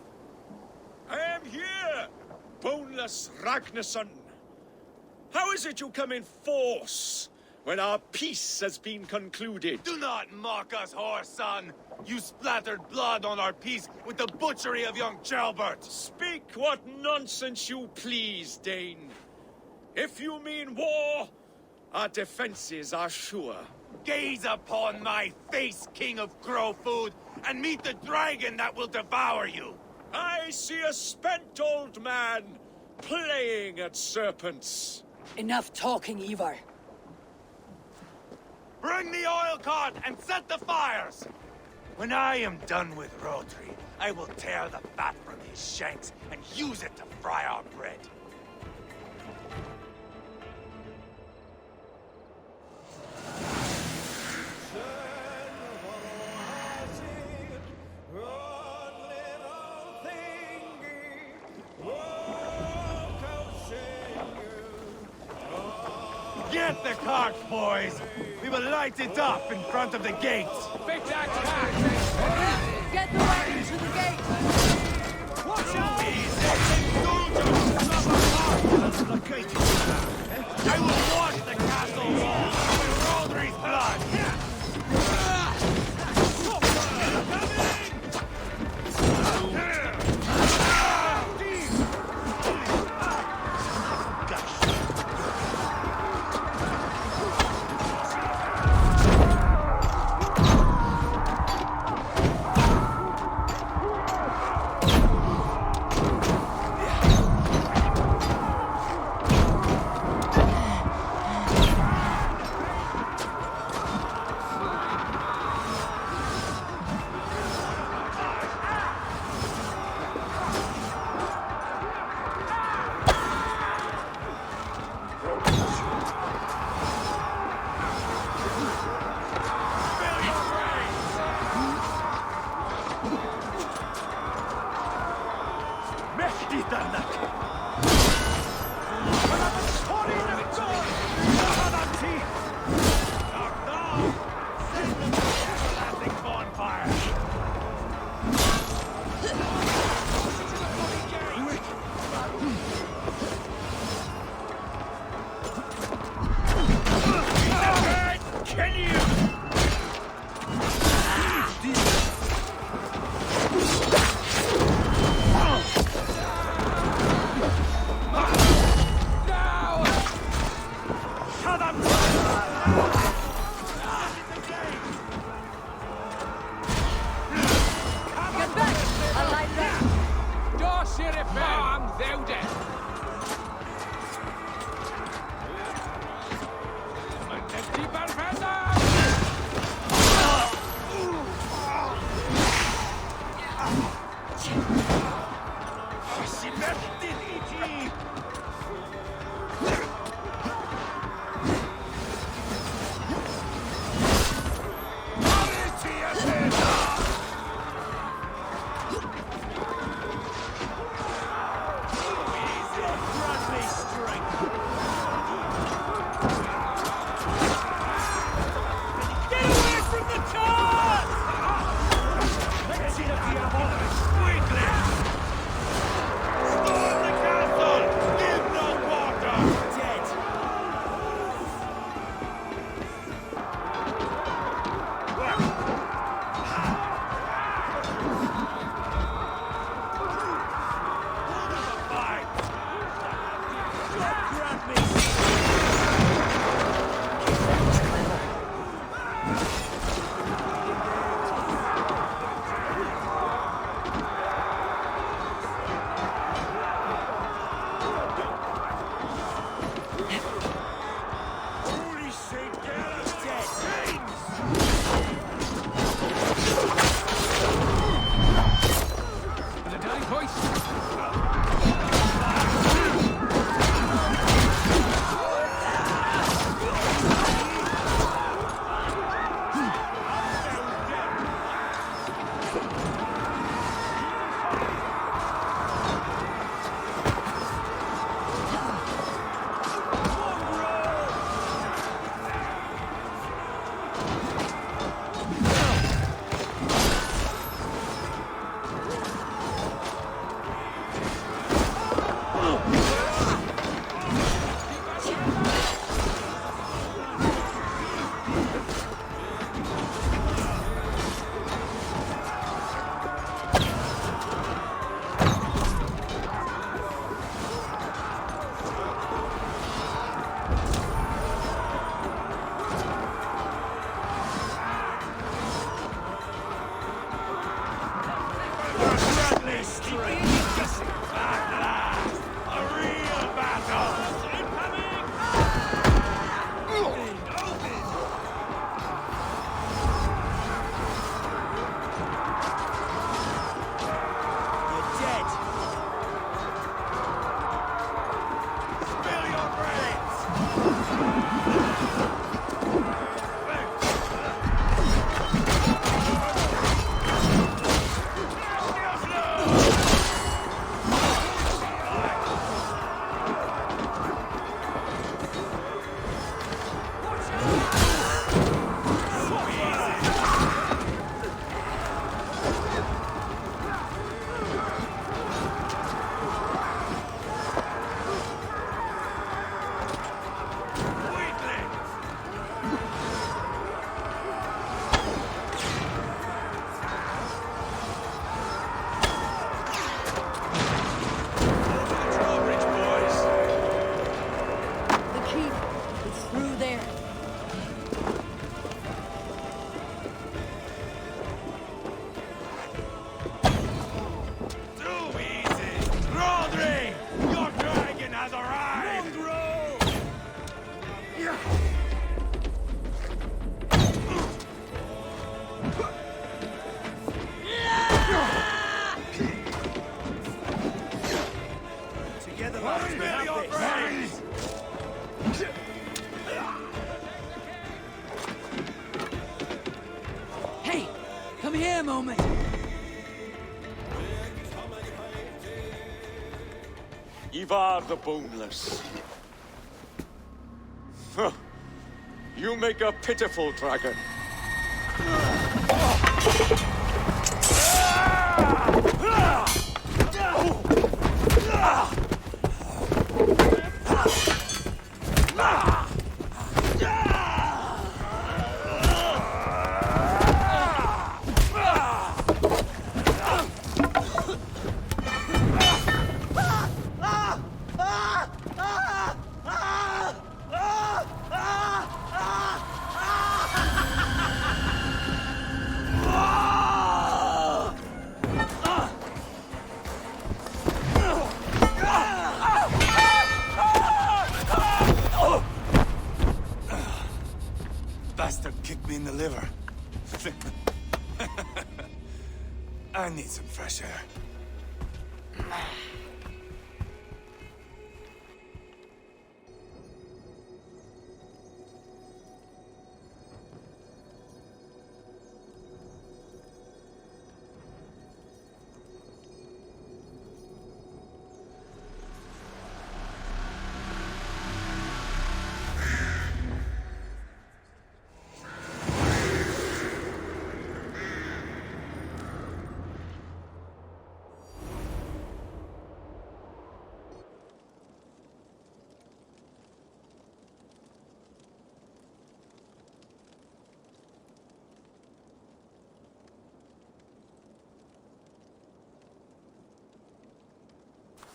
I am here, boneless Ragnarsson. How is it you come in force when our peace has been concluded? Do not mock us, whoreson! You splattered blood on our peace with the butchery of young Ceolbert! Speak what nonsense you please, Dane. If you mean war, our defenses are sure. Gaze upon my face, King of Crow Food, and meet the dragon that will devour you! I see a spent old man playing at serpents. Enough talking, Ivarr. Bring the oil cart and set the fires! When I am done with Rodri, I will tear the fat from his shanks and use it to fry our bread. Get the cart, boys! We will light it up in front of the gate! Big attack! Get the wagon to the gate! Watch out! I will wash the castle walls with Rodri's blood! Come here, moment. Ivarr the Boneless. Huh. You make a pitiful dragon. Bastard kicked me in the liver. I need some fresh air.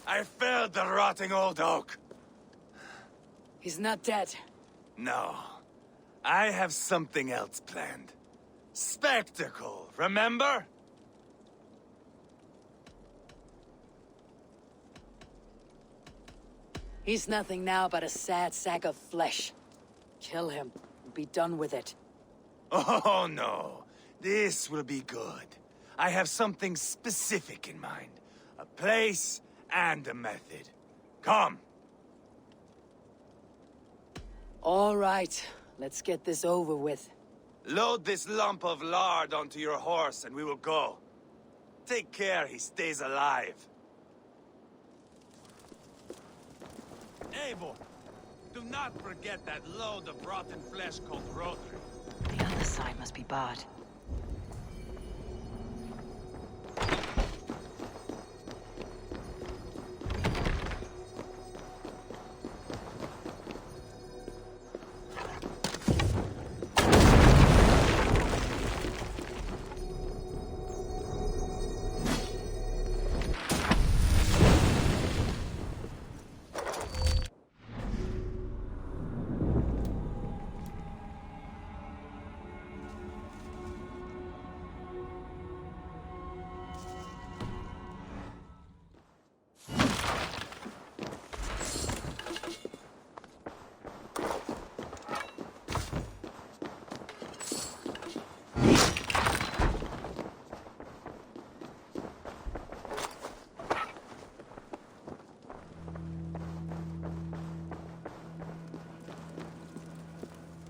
I felled the rotting old oak. He's not dead. No. I have something else planned. Spectacle, remember? He's nothing now but a sad sack of flesh. Kill him and be done with it. Oh, no. This will be good. I have something specific in mind. A place and a method. Come. All right, let's get this over with. Load this lump of lard onto your horse and we will go. Take care he stays alive. Eivor, do not forget that load of rotten flesh called rotary. The other side must be barred.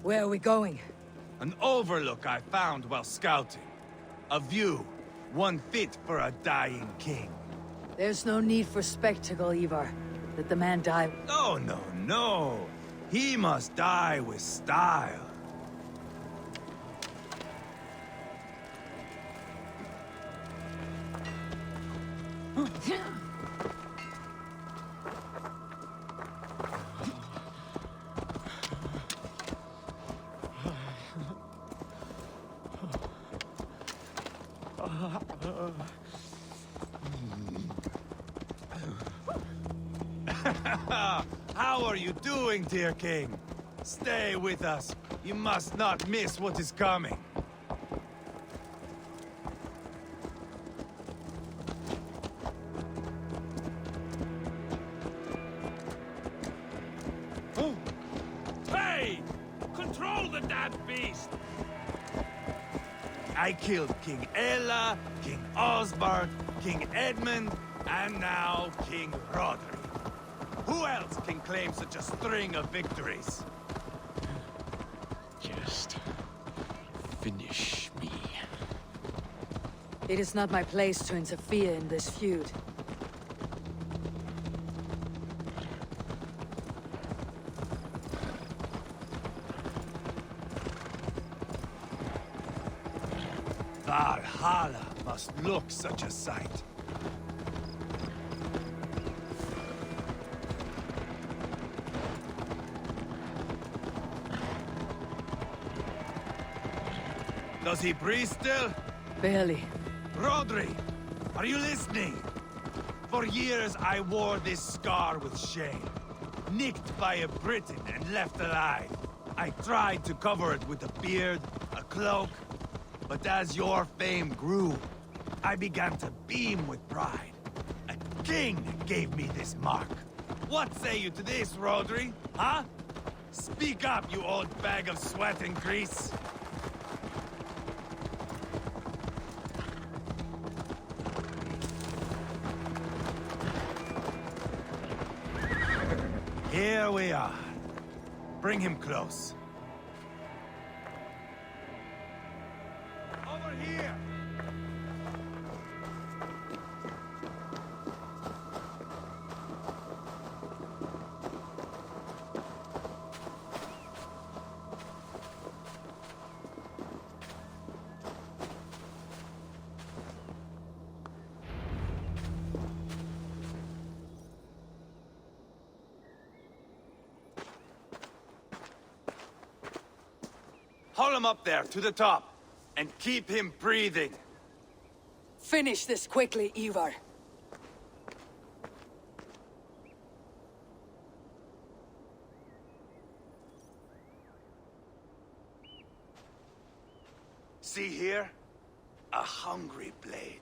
Where are we going? An overlook I found while scouting. A view, one fit for a dying king. There's no need for spectacle, Ivarr. Let the man die. No, no, no. He must die with style. How are you doing, dear king? Stay with us. You must not miss what is coming. Hey! Control the damn beast! I killed King Ella, King Osbert, King Edmund, and now King Roderick. Who else can claim such a string of victories? Just finish me. It is not my place to interfere in this feud. Valhalla must look such a sight. Does he breathe still? Barely. Rodri, are you listening? For years I wore this scar with shame. Nicked by a Briton and left alive. I tried to cover it with a beard, a cloak, but as your fame grew, I began to beam with pride. A king gave me this mark. What say you to this, Rodri? Huh? Speak up, you old bag of sweat and grease. Here we are. Bring him close. Over here! Haul him up there, to the top, and keep him breathing. Finish this quickly, Ivarr. See here? A hungry blade.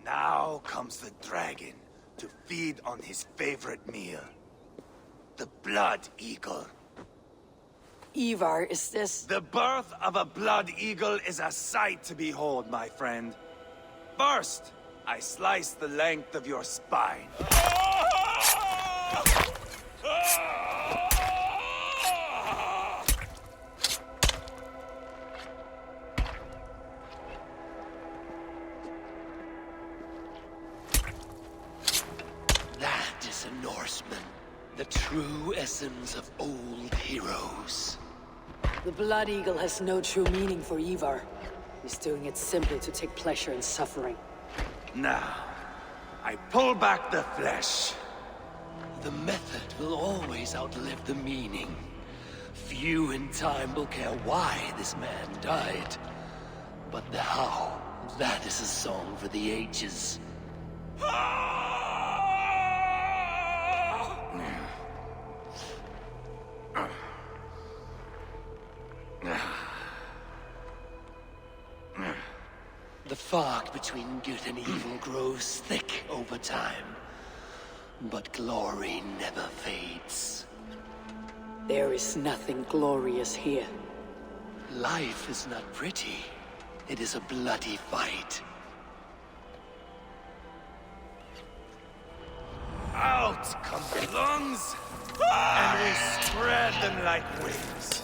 Now comes the dragon to feed on his favorite meal. The blood eagle. Ivarr, is this... The birth of a blood eagle is a sight to behold, my friend. First, I slice the length of your spine. That is a Norseman. The true essence of old heroes. The Blood Eagle has no true meaning for Ivarr. He's doing it simply to take pleasure in suffering. Now, I pull back the flesh. The method will always outlive the meaning. Few in time will care why this man died. But the how, that is a song for the ages. The fog between good and evil grows thick over time. But glory never fades. There is nothing glorious here. Life is not pretty. It is a bloody fight. Out come the lungs, and we spread them like wings.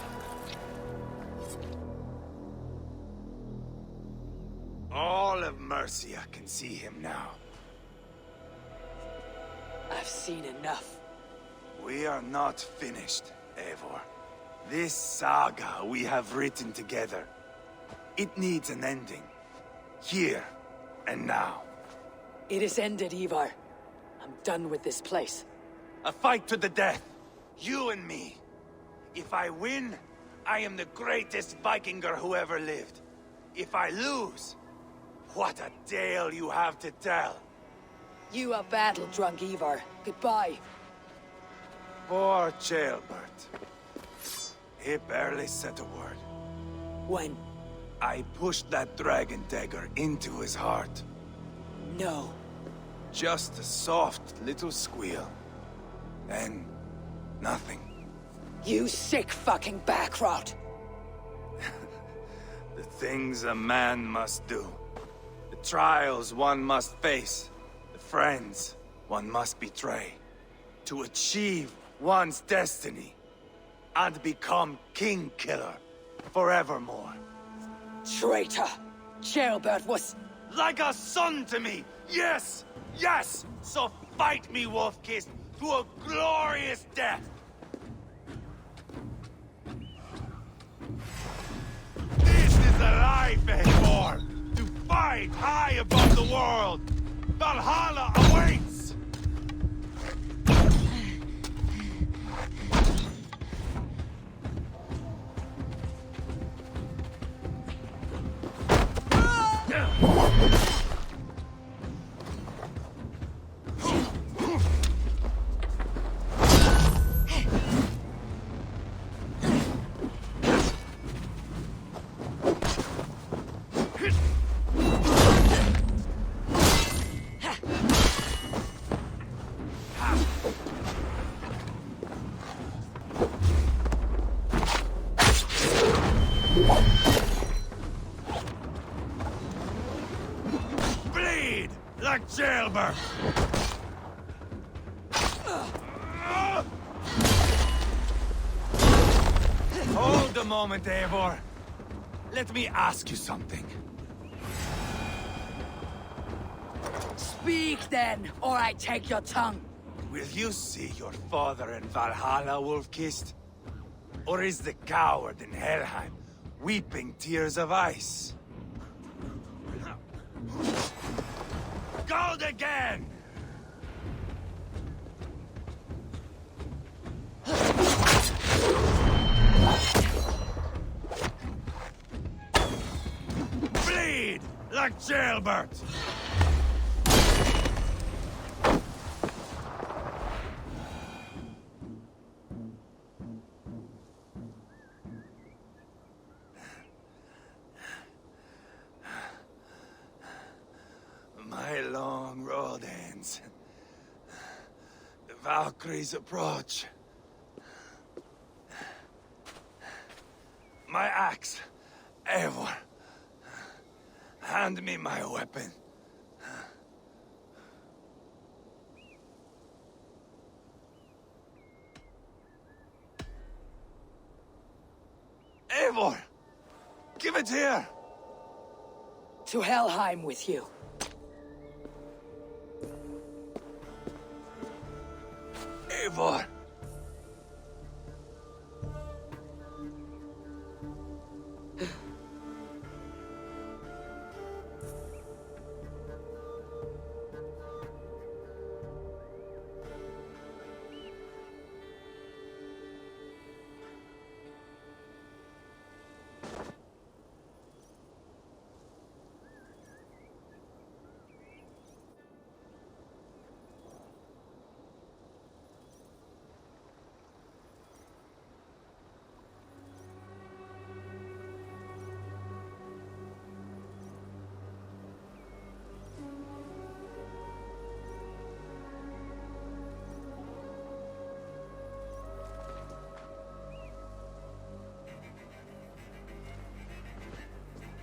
All of Mercia can see him now. I've seen enough. We are not finished, Eivor. This saga we have written together, it needs an ending. Here and now. It is ended, Ivarr. I'm done with this place. A fight to the death. You and me. If I win, I am the greatest Vikinger who ever lived. If I lose, what a tale you have to tell. You are battle-drunk, Ivarr. Goodbye. Poor Ceolbert. He barely said a word. When? I pushed that dragon dagger into his heart. No. Just a soft little squeal. Then, nothing. You sick fucking backrot! The things a man must do. The trials one must face. The friends one must betray. To achieve one's destiny. And become king killer forevermore. Traitor! Ceolbert was... Like a son to me! Yes! Yes! So fight me, Wolf-Kissed, to a glorious death! This is the life, Eivor! To fight high above the world! Valhalla awaits! Bleed like Ceolbert! Hold a moment, Eivor. Let me ask you something. Speak then, or I take your tongue. Will you see your father in Valhalla, Wolf-Kissed? Or is the coward in Helheim weeping tears of ice? Gold again! Bleed like Ceolbert! My long road ends. The Valkyries approach. My axe, Eivor. Hand me my weapon. Eivor! Give it here! To Helheim with you. Eivor!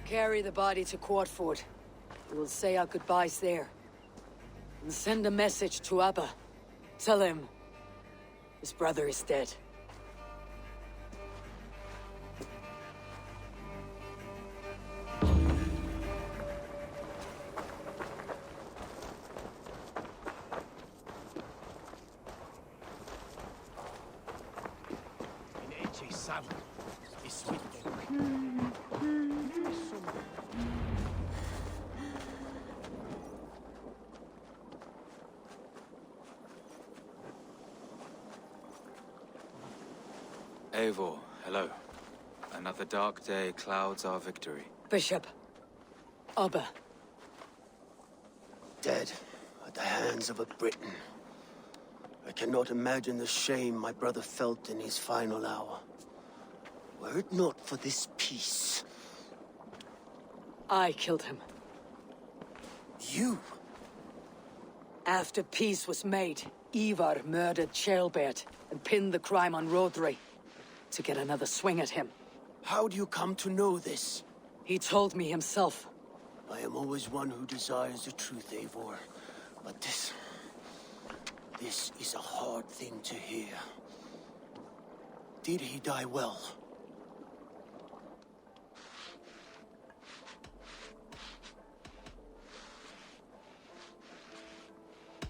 Carry the body to Quartford. We will say our goodbyes there. And send a message to Abba. Tell him his brother is dead. Eivor, hello. Another dark day clouds our victory. Bishop. Abba. Dead at the hands of a Briton. I cannot imagine the shame my brother felt in his final hour. Were it not for this peace... I killed him. You? After peace was made, Ivarr murdered Ceolbert and pinned the crime on Rodri to get another swing at him. How do you come to know this? He told me himself. I am always one who desires the truth, Eivor. But this is a hard thing to hear. Did he die well?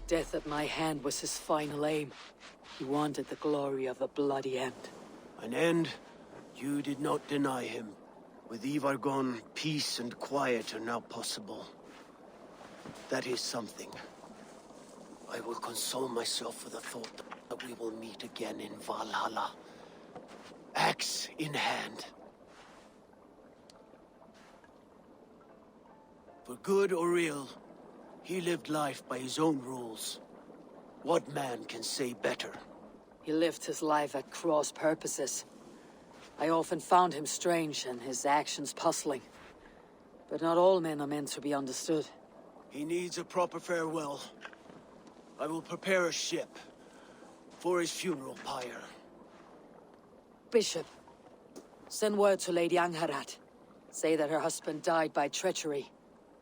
Death at my hand was his final aim. He wanted the glory of a bloody end. An end you did not deny him. With Ivarr gone, peace and quiet are now possible. That is something. I will console myself with the thought that we will meet again in Valhalla. Axe in hand. For good or ill, he lived life by his own rules. What man can say better? He lived his life at cross purposes. I often found him strange and his actions puzzling. But not all men are meant to be understood. He needs a proper farewell. I will prepare a ship for his funeral pyre. Bishop, send word to Lady Angharad. Say that her husband died by treachery,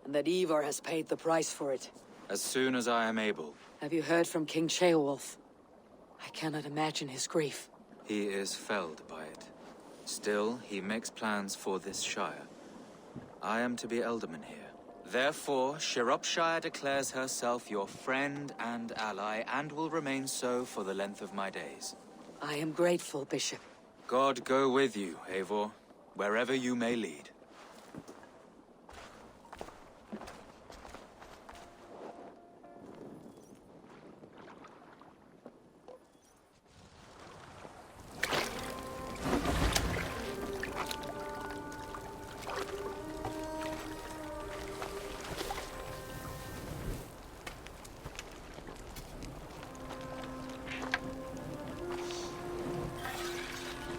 and that Ivarr has paid the price for it. As soon as I am able. Have you heard from King Ceolbert? I cannot imagine his grief. He is felled by it. Still, he makes plans for this shire. I am to be Elderman here. Therefore, Scirpescire declares herself your friend and ally, and will remain so for the length of my days. I am grateful, Bishop. God go with you, Eivor, wherever you may lead.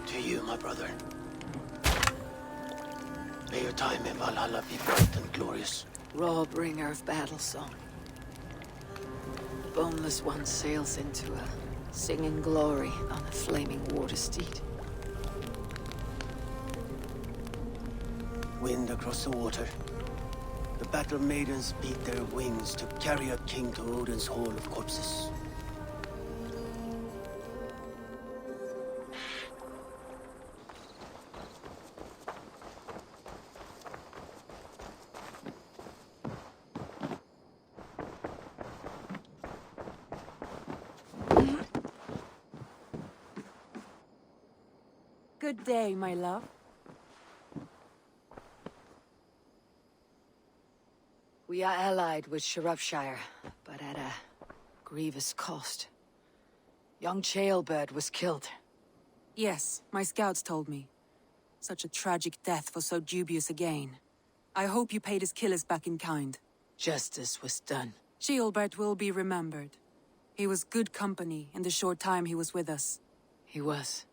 To you, my brother. May your time in Valhalla be bright and glorious. Raw bringer of battle song. The boneless one sails into a singing glory on a flaming water steed. Wind across the water. The battle maidens beat their wings to carry a king to Odin's hall of corpses. Good day, my love. We are allied with Shropshire, but at a grievous cost. Young Ceolbert was killed. Yes, my scouts told me. Such a tragic death for so dubious a gain. I hope you paid his killers back in kind. Justice was done. Ceolbert will be remembered. He was good company in the short time he was with us. He was.